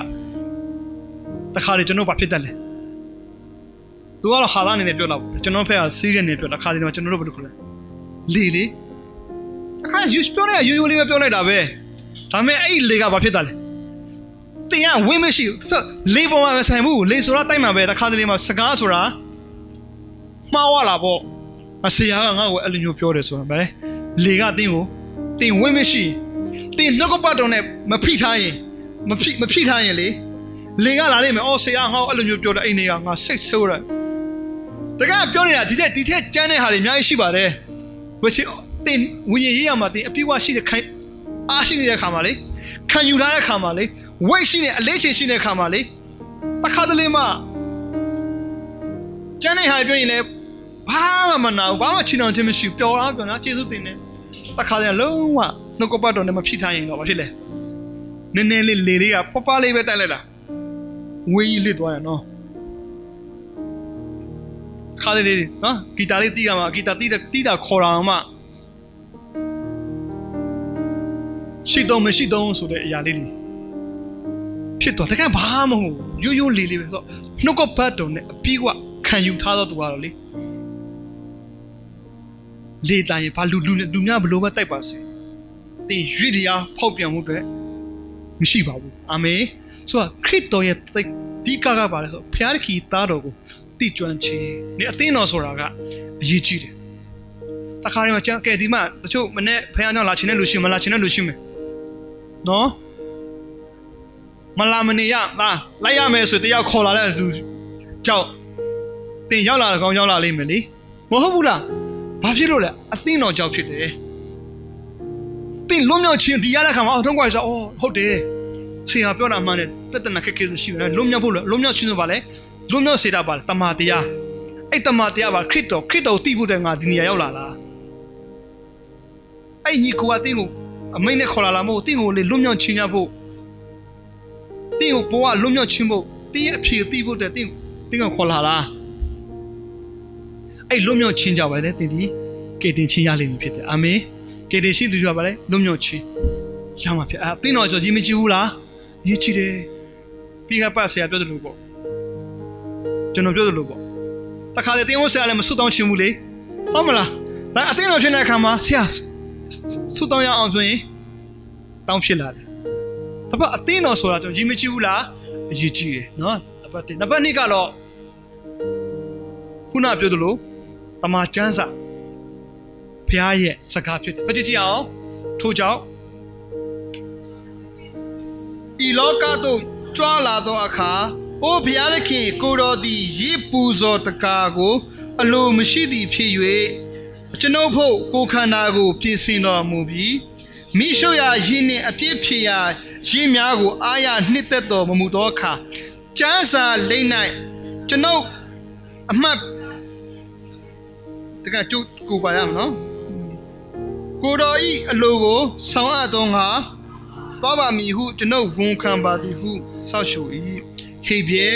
တခါလေကျွန်တော်ဘာဖြစ်တယ်လဲသူကတော့ဟာလာနေနေပြောတော့ကျွန်တော်ဖက်ကစီးရဲနေပြောတခါလေမှာကျွန်တော်တို့ဘယ်လိုခေါ်လဲလေအခါယူပြောနေရိုးလေးပဲပြောလိုက်တာပဲဒါပေမဲ့အဲ့လေကဘာဖြစ်တာလဲတင်ရဝင်းမရှိဆိုလေပေါ်မှာဆိုင်မှုလေဆိုတာတိုက်မှာပဲတခါတလေမှာစကားဆိုတာမှားဝလာပေါ့အဆရာကငါ့ကိုအဲ့လိုမျိုးပြောတယ်ဆိုတာပဲလေကတင်းကိုတင်ဝင်းမရှိတင်နှုတ်ကပတ်တော်နဲ့မဖိထားရင်မဖိထားရင်လေကလာလိမ့်မယ်အော်ဆရာငါ့ကိုအဲ့လိုမျိုးပြောတယ်အိမ်တွေကငါစိတ်ဆိုးတယ်တကယ်ပြောနေတာဒီထက်ကျန်းတဲ့ဟာတွေအများကြီးရှိပါတယ်ဝချီတင်ဝင်းရေးရမှာတင်အပြည့်ဝရှိတဲ့အားရှိနေတဲ့ခါမှာလေခံယူထားတဲ့ခါမှာလေဝိတ်ရှိတဲ့အလေးချိန်ရှိတဲ့ခါမှာလေတစ်ခါတလေမှကျန်းတဲ့ဟာပြောရင်လည်းဘာမှမနာဘူးဘာမှချင်အောင်ချင်းမရှိပျော်တာကျေးဇူးတင်တယ်တစ်ခါတလေလုံးဝနှုတ်ကပတ်တော်နဲ့မဖြစ်ထားရင်တော့ဘာဖြစ်လဲ နည်းနည်းလေးလေလေးကပပလေးပဲတက်လိုက်တာဝေးကြီးလွတ်သွားတယ်နော်ခါလေးနော်ဂီတာလေးတီးရမှာဂီတာတီးတာခေါ်တာမှရှိတော့မရှိတော့ဆိုတဲ့အရာလေးတွေဖြစ်သွားတကယ်ဘာမှမဟုတ်ရိုးရိုးလေးလေးပဲဆိုနှုတ်ကပတ်တော်နဲ့အပြီးကခံယူထားတော့သူကတော့လေတိုင်းဘာလူများဘလို့ပဲတိုက်ပါစေတင်ရွေ့တရားဖောက်ပြန်မှုတွေမရှိပါဘူးအာမင်ဆိုတော့ခရစ်တော်ရဲ့ဒီကပါလဲဆိုဘုရားခီသားတော်ကိုတည်ကျွမ်းခြင်းနဲ့အသင်းတော်ဆိုတာကအရေးကြီးတယ်တခါတည်းမှာကဲဒီမှာတချို့မနေ့ဘုရားကြောင့်လာခြင်းနဲ့လူရှိမလာခြင်းနဲ့လူရှိမယ်နော်မလာမနေရလိုက်ရမယ်ဆိုတယောက်ခေါ်လာတဲ့သူကြောင့်တင်ရောက်လာတဲ့ကောင်ရောက်လာလိမ့်မယ်လေမဟုတ်ဘူးလားဘာဖြစ်လို့လဲအသင်းတော်ကြောင့်ဖြစ်တယ်တင်လွတ်မြောက်ခြင်းဒီရတဲ့ခါမှာတော့ကွာဆိုဟုတ်တယ်ဆရာပြောတာမှန်တယ်ပြဿနာခက်ခဲရှိတယ်လွတ်မြောက်ဖို့လွတ်မြောက်ခြင်းဆိုပါလေလွတ်မြောက်စေတာပါလေတမန်တရားအဲ့တမန်တရားပါခရစ်တော်သိဖို့တဲ့ငါဒီနေရာရောက်လာလားအဲ့ညီကိုအတင်းကိုအမိန့်နဲ့ခေါ်လာမဟုတ်တင်းကိုလေလွတ်မြောက်ခြင်းရဖို့တင်းကိုဘောကလွတ်မြောက်ခြင်းဖို့တင်းရဲ့အဖြေသိဖို့တဲ့တင်းကိုခေါ်လာလားအဲ့လွတ်မြောက်ခြင်းကြောင့်ပဲလေတင်းဒီကေတင်ချင်းရလိမ့်မယ်ဖြစ်တယ်အာမင်ကေတင်ရှိသူပြောပါလေလွတ်မြောက်ခြင်းရမှာဖြစ်တင်းတော်ဆိုကြီးမကြည့်ဘူးလားရေးကြည့်တယ်ပြီးကပတ်ဆရာပြောတယ်လို့ပေါ့ကျွန်တော်ပြောတယ်လို့ပေါ့တခါလေတင်းဝဆရာလည်းမဆွတောင်းချင်ဘူးလေဟုတ်မလားဒါအတင်းတော်ဖြစ်တဲ့အခါမှာဆရာဆွတောင်းရအောင်ဆိုရင်တောင်းဖြစ်လာတယ်ဒါပေမဲ့အတင်းတော်ဆိုတာကျွန်တော်ကြီးမကြည့်ဘူးလားအရေးကြီးတယ်နော်နံပါတ်2ကတော့ခုနပြောတယ်လို့တမန်ကျမ်းစာဘုရားရဲ့စကားဖြစ်တယ်ကြည့်အောင်ထို့ကြောင့်ဤလောကသို့ကြွားလာသောအခါအိုးဘုရားသခင်ကိုတော်သည်ရေပူဇော်တကားကိုအလိုမရှိသည်ဖြစ်၍ကျွန်ုပ်ဖို့ကိုခန္ဓာကိုပြင်ဆင်တော်မူပြီးမိရှုရာရင်းနှင့်အပြည့်ဖြစ်ရာရင်းများကိုအားရနှစ်သက်တော်မမူသောအခါကျမ်းစာလိမ့်၌ကျွန်ုပ်အမှတ်တကယ်ကျုပ်ကိုပါရမနော်ကိုတော်ဤအလိုကိုဆောင်အပ်သောငါသွားပါမည်ဟုကျွန်ုပ်ဝန်ခံပါသည်ဟုဆောက်ရှု၏ဟေဘရဲ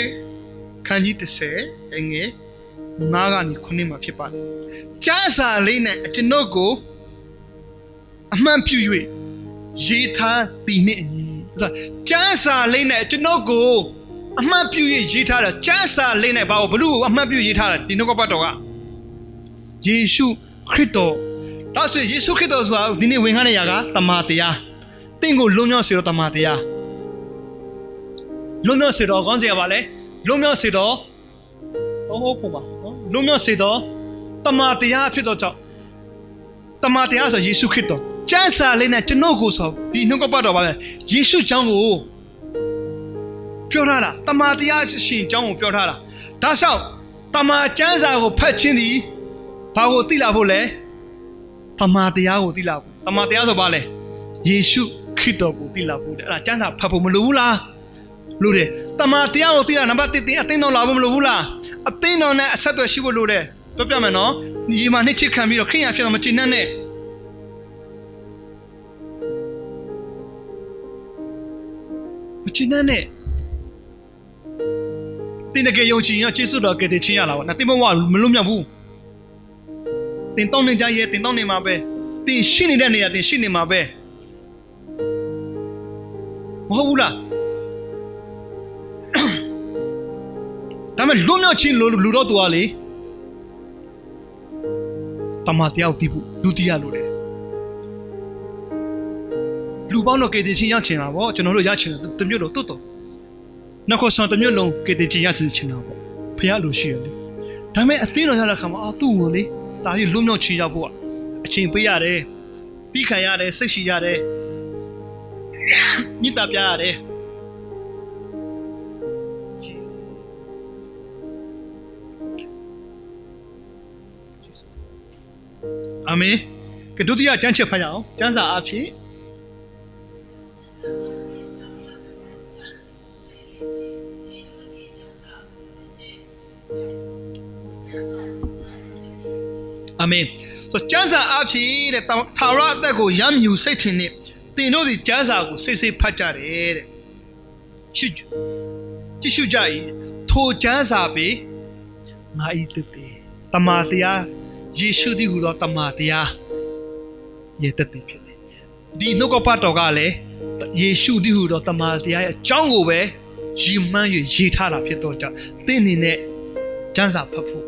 ခန်းကြီး30အငယ်9ကနေ9မှာဖြစ်ပါတယ်ကျမ်းစာလေးနဲ့ကျွန်ုပ်ကိုအမှန်ပြု၍ရေးထားသည်နှင့်အညီကျမ်းစာလေးနဲ့ကျွန်ုပ်ကိုအမှန်ပြု၍ရေးထားတယ်ကျမ်းစာလေးနဲ့ဘာလို့ဘလူးကိုအမှန်ပြုရေးထားတယ်ဒီနှုတ်ကပတ်တော်ကယေရှုခရစ်တော်ဒါဆိုယေရှုခရစ်တော်ဆိုတာဒီနေ့ဝင်ခန်းတဲ့ຢာကတမန်တရားတင့်ကိုလွတ်မြောက်စေတော့တမန်တရားလွတ်မြောက်စေတော့ကောင်းစေရပါလေလွတ်မြောက်စေတော့ဟုတ်ပါနော်လွတ်မြောက်စေတော့တမန်တရားဖြစ်တော့ကြောင့်တမန်တရားဆိုယေရှုခရစ်တော်ကျမ်းစာလေးနဲ့ကျွန်တော်ကိုဆိုဒီနှုတ်ကပတ်တော်ပါပဲယေရှုကြောင့်ကိုပြောထားတာတမန်တရားရှင်ကြောင့်ကိုပြောထားတာဒါလျှောက်တမန်ကျမ်းစာကိုဖတ်ခြင်းသည်ဘာကိုသိလာဖို့လဲတမန်တရားကိုသိလာဖို့တမန်တရားဆိုပါလဲယေရှုခရစ်တော်ကိုသိလာဖို့အဲ့ဒါကျမ်းစာဖတ်ဖို့မလိုဘူးလားလို့တယ်တမန်တရားကိုသိလာနံပါတ်1အသင်းတော်လာဖို့မလိုဘူးလားအသင်းတော်နဲ့အဆက်အသွယ်ရှိဖို့လိုတယ်ပြောပြမယ်နော်ညီမနှစ်ချစ်ခံပြီးတော့ခရိယာဖြစ်တော့မချင်နဲ့မချင်နဲ့တင်တကယ်ယုံကြည်ရင်ကျေးဇူးတော်ကတည်းချင်းရလာပါနော်တင်ဘဝမလွတ်မြောက်ဘူးတင်တောင်းနေကြရဲ့တင်တောင်းနေမှာပဲတင်ရှိနေတဲ့နေရာတင်ရှိနေမှာပဲမဟုတ်ဘူးလားဒါမဲ့လွတ်မြောက်ခြင်းလူတော့သူကလေတမန်တရားကိုသိဖို့ဒုတိယလိုတယ်လူပေါင်းတော့ကေတင်ချင်းရချင်တာပေါ့ကျွန်တော်တို့ရချင်တယ်တမျိုးတော့တွတ်တော့နောက်ခေါ်ဆောင်တမျိုးလုံးကေတင်ချင်းရချင်တာပေါ့ဖះလိုရှိရတယ်ဒါမဲ့အသင်းတော်ရတဲ့ခါမှာသူ့ကိုလေဒါကြီးလွတ်မြောက်ချင်ရဖို့အချိန်ပေးရတယ်ပြီးခံရတယ်စိတ်ရှိရတယ်ညစ်တာပြရတယ်အာမင်ကဒုတိယကျမ်းချက်ဖတ်ရအောင်ကျမ်းစာအဖြစ်အာမင်ဆိုကျမ်းစာအဖြစ်တဲ့ထာဝရအသက်ကိုရမ်းမြူစိတ်ထင်နဲ့ တင်တို့ဒီကျမ်းစာကိုစိတ်စိတ်ဖတ်ကြတယ်တဲ့ရှုကြည့်ကြ၏ထိုကျမ်းစာပေငါဤတည်တမန်တရားယေရှုသည်ဟူသောတမန်တရားရဲ့တည်ဖြစ်တယ်ဒီနှုတ်ကပတ်တော်ကလည်းယေရှုသည်ဟူသောတမန်တရားရဲ့အကြောင်းကိုပဲရည်မှန်း၍ရေးထားတာဖြစ်တော့ကြောင့်သင်အနေနဲ့ကျမ်းစာဖတ်ဖို့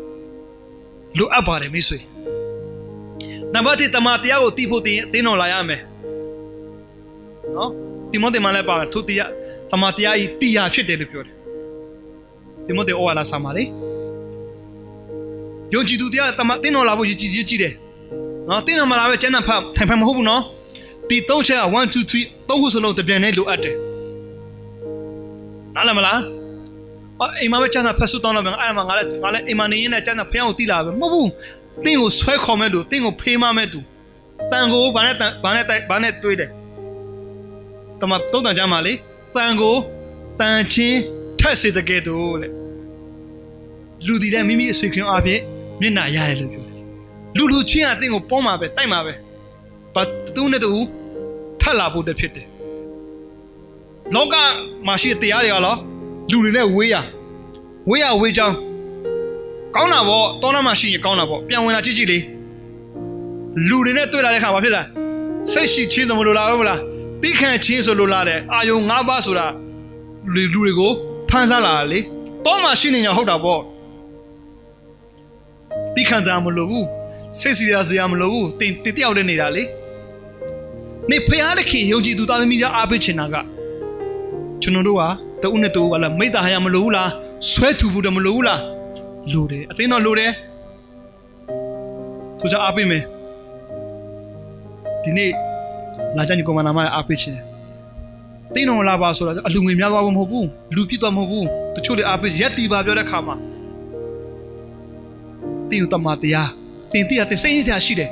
လိုအပ်ပါတယ်မိတ်ဆွေနံပါတ်1တမန်တရားကိုသိဖို့တင်းတော်လာရမယ်နော်တိမောသေမှာလည်းပါသူတရားတမန်တရားဤတရားဖြစ်တယ်လို့ပြောတယ်တိမောသေဩဝါဒစာမှာလေယုံကြည်သူတရားတမန်တင်းတော်လာဖို့ရည်ကြည်တယ်နော်တင်းတော်မှာလာပဲကျမ်းစာဖတ်ထိုင်ဖတ်မဟုတ်ဘူးနော်ဒီ3ချက်က1 2 3 3ခုစလုံးတပြန်နဲ့လိုအပ်တယ်နားလည်မလားအိမ်မှာပဲကျမ်းစာဖတ်ဆုတောင်းတော့မယ်အဲ့မှာငါလည်းအိမ်မှာနေရင်းနဲ့ကျမ်းစာဖျောင်းကိုတီးလာပဲမဟုတ်ဘူးတင်းကိုဆွဲခေါ်မဲ့သူတင်းကိုဖေးမမဲ့သူတန်ကိုဘာနဲ့တွေးတယ်တမသုံးတန်ကြမှာလေတန်ကိုတန်ချင်းထက်စေတကယ်တော့လေလူဒီတဲ့မိမိအဆွေခင်အားဖြင့်မျက်နှာရတယ်လို့ပြောတယ်လူချင်းအတင်းကိုပေါမှာပဲတိုက်မှာပဲဘာသူနဲ့တူထက်လာဖို့တဖြစ်တယ်လောကမှာရှိတဲ့တရားတွေကလောလူတွေနဲ့ဝေးကြောင်းကောင်းတာပေါ့တောနာမှာရှိရင်ကောင်းတာပေါ့ပြန်ဝင်လာကြည့်လေလူတွေနဲ့တွေ့လာတဲ့ခါဘာဖြစ်လဲစိတ်ရှိချင်းသမလို့လားဟုတ်မလားတိခန့်ချင်းဆိုလို့လားတဲ့အာယုံ၅ပါးဆိုတာလူတွေကိုဖန်ဆန်းလာတာလေတောမှာရှိနေကြဟုတ်တာပေါ့တိခန့်စားမလို့ဘူးစိတ်စီရာစရာမလို့ဘူးတင်တယောက်တည်းနေတာလေနေဖျားတဲ့ခင်ယုံကြည်သူသားသမီးများအားပေးချင်တာကကျွန်တော်တို့ကတူနဲ့တူကလည်းမိတ္တာဟရမလို့ဘူးလားဆွဲထူဖို့တော့မလို့ဘူးလားလိုတယ်အသိတော့လိုတယ်သူကြအားပေးမယ်ဒီနေ့လာကြညီကောင်မနာမအားပေးချင်တယ်တင်းတော်လာပါဆိုတာအလူငွေများသွားဖို့မဟုတ်ဘူးလူပြစ်သွားမဟုတ်ဘူးတချို့တွေအားပေးရက်တီပါပြောတဲ့ခါမှာတင်းယူတမတရားတင်းတီးတဲ့စိတ်ရည်ရှိတယ်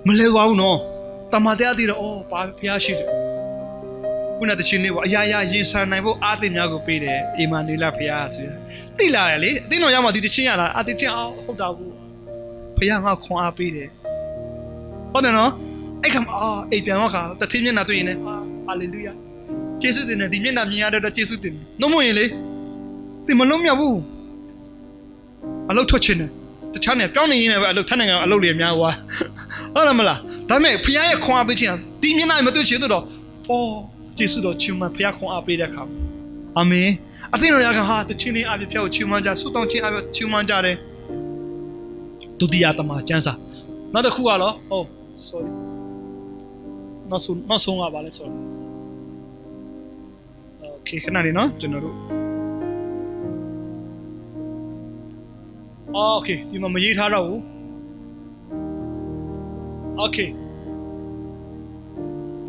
မလဲသွားဘူးနော်တမတရားတီးတော့ဘာဖျားရှိတယ်ခုနတချင်းလေးပေါ့အရာရာရင်ဆန်နိုင်ဖို့အားသစ်များကိုပေးတယ်အိမ်မာနေလာဖျားဆိုရတိလာတယ်လေအတင်းတော်ရမှာဒီတချင်းရလားအတင်းချင်းအောင်ဟုတ်တာဘူးဖျားငါခွန်အားပေးတယ်ဟုတ်တယ်နော်အဲ့ကမှအိမ်ပြန်တော့ခါတထင်းမျက်နှာတွေ့ရင်လည်းဟာလေလုယာယေရှုတင်တယ်ဒီမျက်နှာမြင်ရတဲ့ယေရှုတင်နှုတ်မရင်လေဒီမလုံးမြောက်ဘူးအလုပ်ထွက်ချင်တယ်တခြားနေပြောင်းနေရင်းနဲ့ပဲအလုပ်ထမ်းနေကအလုပ်တွေအများကွာဟုတ်လားမလားဒါပေမဲ့ဖျားရဲ့ခွန်အားပေးခြင်းဒီမျက်နှာမတွေ့ချင်တော့ယေရှုတော်ချီးမွမ်းဖျားခွန်အားပေးတဲ့အခါအာမင်အသင်းတော်ရကဟာတချင်းလေးအပြည့်ဖျားကိုချီးမွမ်းကြဆုတောင်းခြင်းအပြည့်ချီးမွမ်းကြတယ်ဒုတိယသမကျမ်းစာနောက်တစ်ခုကတော့sorry နောက်ဆုံးကပါလဲဆိုတော့ okay ခဏလေးနော်ကျွန်တော်တို့okay ဒီမှာမရေးထားတော့ဘူး okay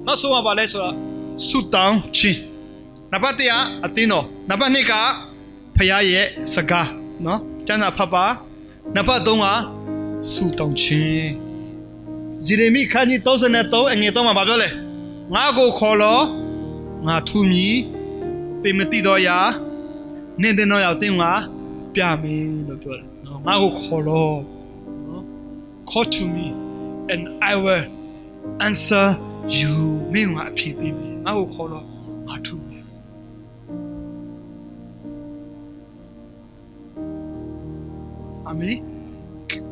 နောက်ဆုံးကပါလဲဆိုတော့ဆုတောင်းခြင်းနံပါတ်1ကအသင်းတော်နံပါတ်2ကဖခင်ရဲ့စကားနော်ကျမ်းစာဖတ်ပါနံပါတ်3ကဆုတောင်းခြင်းယေရမိခန်းကြီး33အငယ်3မှာပြောလဲငါကိုခေါ်လို့ငါထူမီသင်မသိတော့ရာနင့်တဲ့တော့ရောက်တင်းကပြမယ်လို့ပြောတယ်နော်ငါကိုခေါ်လို့နော် call to me and I will answer you မင်းကအဖြစ်ပေးမယ်ငါကိုခေါ်လို့ငါထူမယ်အာမင်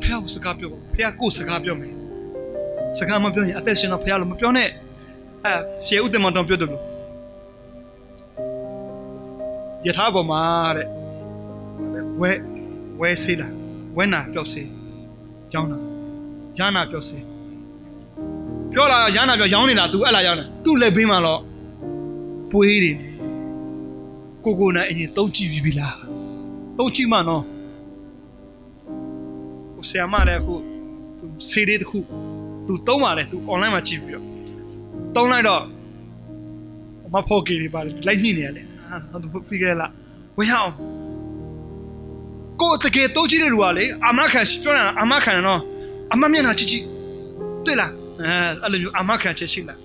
ဖျောက်စကားပြောဖျားကိုစကားပြောမယ်စကားမပြောရင်အသက်ရှင်တော့ဖျားလို့မပြောနဲ့ရှေးဥတ္တမတော်ပြောတယ်လို့ယထာပေါ်မှာတဲ့ဝဲစေးလားဝဲနာပြောစေးရောင်းတာရနာပြောစေးပြောလာရနာပြောရောင်းနေတာ तू အဲ့လာရောင်းတာ तू လက်ဘေးမှာတော့ပွေးတယ်ကိုနဲ့အရင်တုံးကြည့်ပြီးပြီလားတုံးကြည့်မှနော်ကိုဆရာမလည်းအခုစေးလေးတစ်ခု तू တုံးပါလေ तू online မှာကြည့်ပြီးတော့တုံးလိုက်တော့မဖို့ကြီးတွေပါလိုက်ညှိနေရလေသူပြီးခဲ့လားဝေးအောင်ကိုတကယ်တုံးကြည့်တဲ့လူကလေအမခံပြောနေတာအမခံနော်အမမျက်နှာကြည့်တွေ့လားအဲ့လိုမျိုးအမခံချက်ရှိလား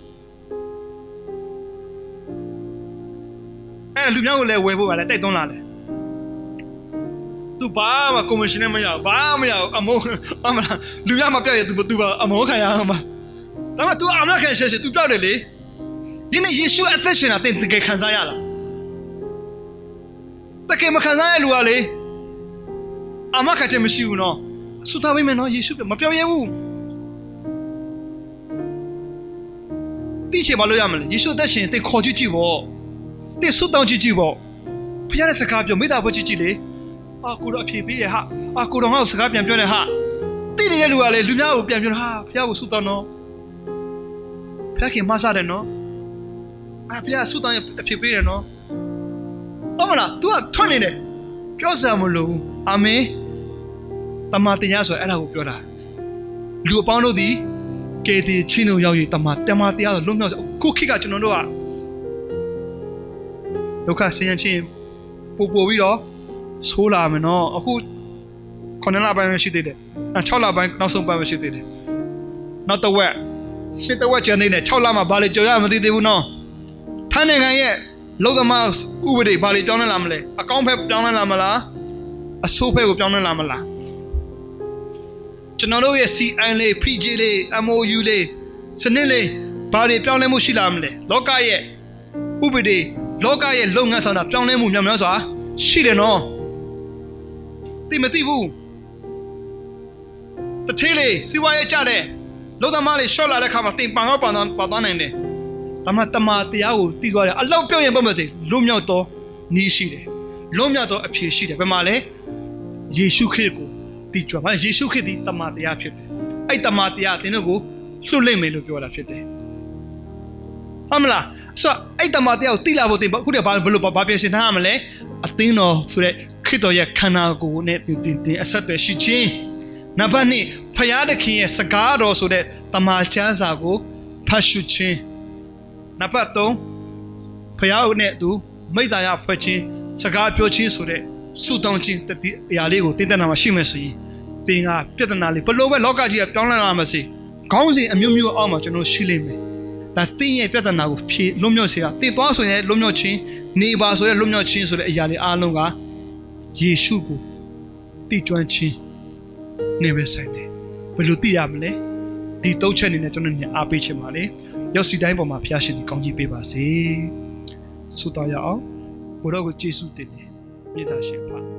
အဲ့လူမျိုးကိုလည်းဝယ်ဖို့ပါလေတိုက်တွန်းလာတယ်သူဘာမှကော်မရှင်နဲ့မရဘာမှမရအမောအမလားလူမျိုးမပြောက်ရ तू ဘာအမောခံရအောင်ပါဒါမှ तू အမခံချက်ရှိ तू ပြောက်တယ်လေ ယနေ့ယေရှုအသက်ရှင်တာသင်တကယ်ခံစားရလားတကယ်မခံစားရလူကလေအာမခံချက်မရှိဘူးနော်ဆုတောင်းပေးမယ်နော်ယေရှုမပြောရဲဘူးတိချေဘာလို့ရမလဲယေရှုအသက်ရှင်သင်ခေါ်ကြည့်ကြည့်ပေါ့သင်ဆုတောင်းကြည့်ကြည့်ပေါ့ဖခင်ရဲ့စကားပြောမေတ္တာပွဲကြည့်ကြည့်လေအာကိုတော့အဖြေပေးတယ်ဟာအာကိုတော့ငါ့ကိုစကားပြန်ပြောတယ်ဟာတိနေတဲ့လူကလေလူများကိုပြန်ပြောဟာဖခင်ကိုဆုတောင်းနော်ဖခင်မဆတယ်နော်အာဖခင်ဆုတောင်းရအဖြေပေးတယ်နော်ဟုတ်မလား तू ကထွက်နေတယ်ပြောစရာမလိုဘူးအာမင်တမန်တရားဆိုအဲ့ဒါကိုပြောတာလူအပေါင်းတို့သည်ကဲတီချင်းတို့ရောက်ရတမန်တရားဆိုလွတ်မြောက်ခုခေတ်ကကျွန်တော်တို့ကဒုက္ခဆင်းရဲခြင်းပို့ပြီးတော့ဆိုးလာမယ်နော်အခု9လပိုင်းပဲရှိသေးတယ်6လပိုင်းနောက်ဆုံးပိုင်းပဲရှိသေးတယ်နောက်တစ်ဝက်ရှစ်တစ်ဝက်ကျန်နေတယ်6လမှာဘာလဲကြော်ရမသိသေးဘူးနော်ထိုင်းနိုင်ငံရဲ့လုံသမားဥပဒေဘာလဲပြောင်းလဲလာမလဲအကောင့်ဖက်ပြောင်းလဲလာမလားအဆိုးဖက်ကိုပြောင်းလဲလာမလားကျွန်တော်တို့ရဲ့ CN လေး PG လေး MOU လေးစနစ်လေးဘာတွေပြောင်းလဲမှုရှိလာမလဲလောကရဲ့ဥပဒေလောကရဲ့လုပ်ငန်းဆောင်တာပြောင်းလဲမှုများများစွာရှိတယ်နော်သိမသိဘူးတထေးလေးစီဝါရဲ့ကြတဲ့လုံသမားလေးရှော့လာတဲ့ခါမှာတင်ပန်တော့ပါသွားနိုင်တယ်ဒါမှတမန်တရားကိုသိသွားတယ်အလောက်ပြောင်းရင်ပတ်မစေလွတ်မြောက်တော့နီးရှိတယ်လွတ်မြောက်တော့အဖြေရှိတယ်ဘယ်မှာလဲယေရှုခရစ်ကိုတည်ကြွပါယေရှုခရစ်ဒီတမန်တရားဖြစ်တယ်အဲ့တမန်တရားသင်တို့ကိုလွတ်လိမ့်မယ်လို့ပြောတာဖြစ်တယ်ဟုတ်မလားဆိုတော့အဲ့တမန်တရားကိုသိလာဖို့တင်အခုတည်းဘာလို့ပြင်ဆင်ထားရမလဲအသင်းတော်ဆိုတဲ့ခရစ်တော်ရဲ့ခန္ဓာကိုယ်နဲ့တင်အဆက်အသွယ်ရှိခြင်းနံပါတ်2ဖယားသခင်ရဲ့စကားတော်ဆိုတဲ့တမန်ကျမ်းစာကိုဖတ်ရှုခြင်းနံပါတ်3ဖယားနဲ့သူမိတ္တရာဖွဲ့ခြင်းစကားပြောခြင်းဆိုတဲ့ဆုတောင်းခြင်းအရာလေးကိုတင်တဲ့နာမှာရှိမယ်ဆိုရင်သင်ကပြဿနာလေးဘလို့ပဲလောကကြီးကပြောင်းလဲလာမှာစီခေါင်းစဉ်အမျိုးမျိုးအောက်မှာကျွန်တော်ရှိလိမ့်မယ်ဒါသင်ရဲ့ပြဿနာကိုဖြေလွတ်မြောက်စေတာသင်သွားဆိုရင်လွတ်မြောက်ခြင်းနေပါဆိုတဲ့လွတ်မြောက်ခြင်းဆိုတဲ့အရာလေးအားလုံးကယေရှုကိုတည်ကျွမ်းခြင်းနေပဲဆိုင်တယ်ဘယ်လိုသိရမလဲဒီတုတ်ချက်နေနဲ့ကျွန်တော်ညအားပေးချင်ပါလေရောက်စီတိုင်းပေါ်မှာဖျားရှင်ဒီကောင်းကြီးပေးပါစေဆုတောင်းရအောင်ဘုရားကိုကျေးဇူးတင်တယ်မေတ္တာရှင်ပါ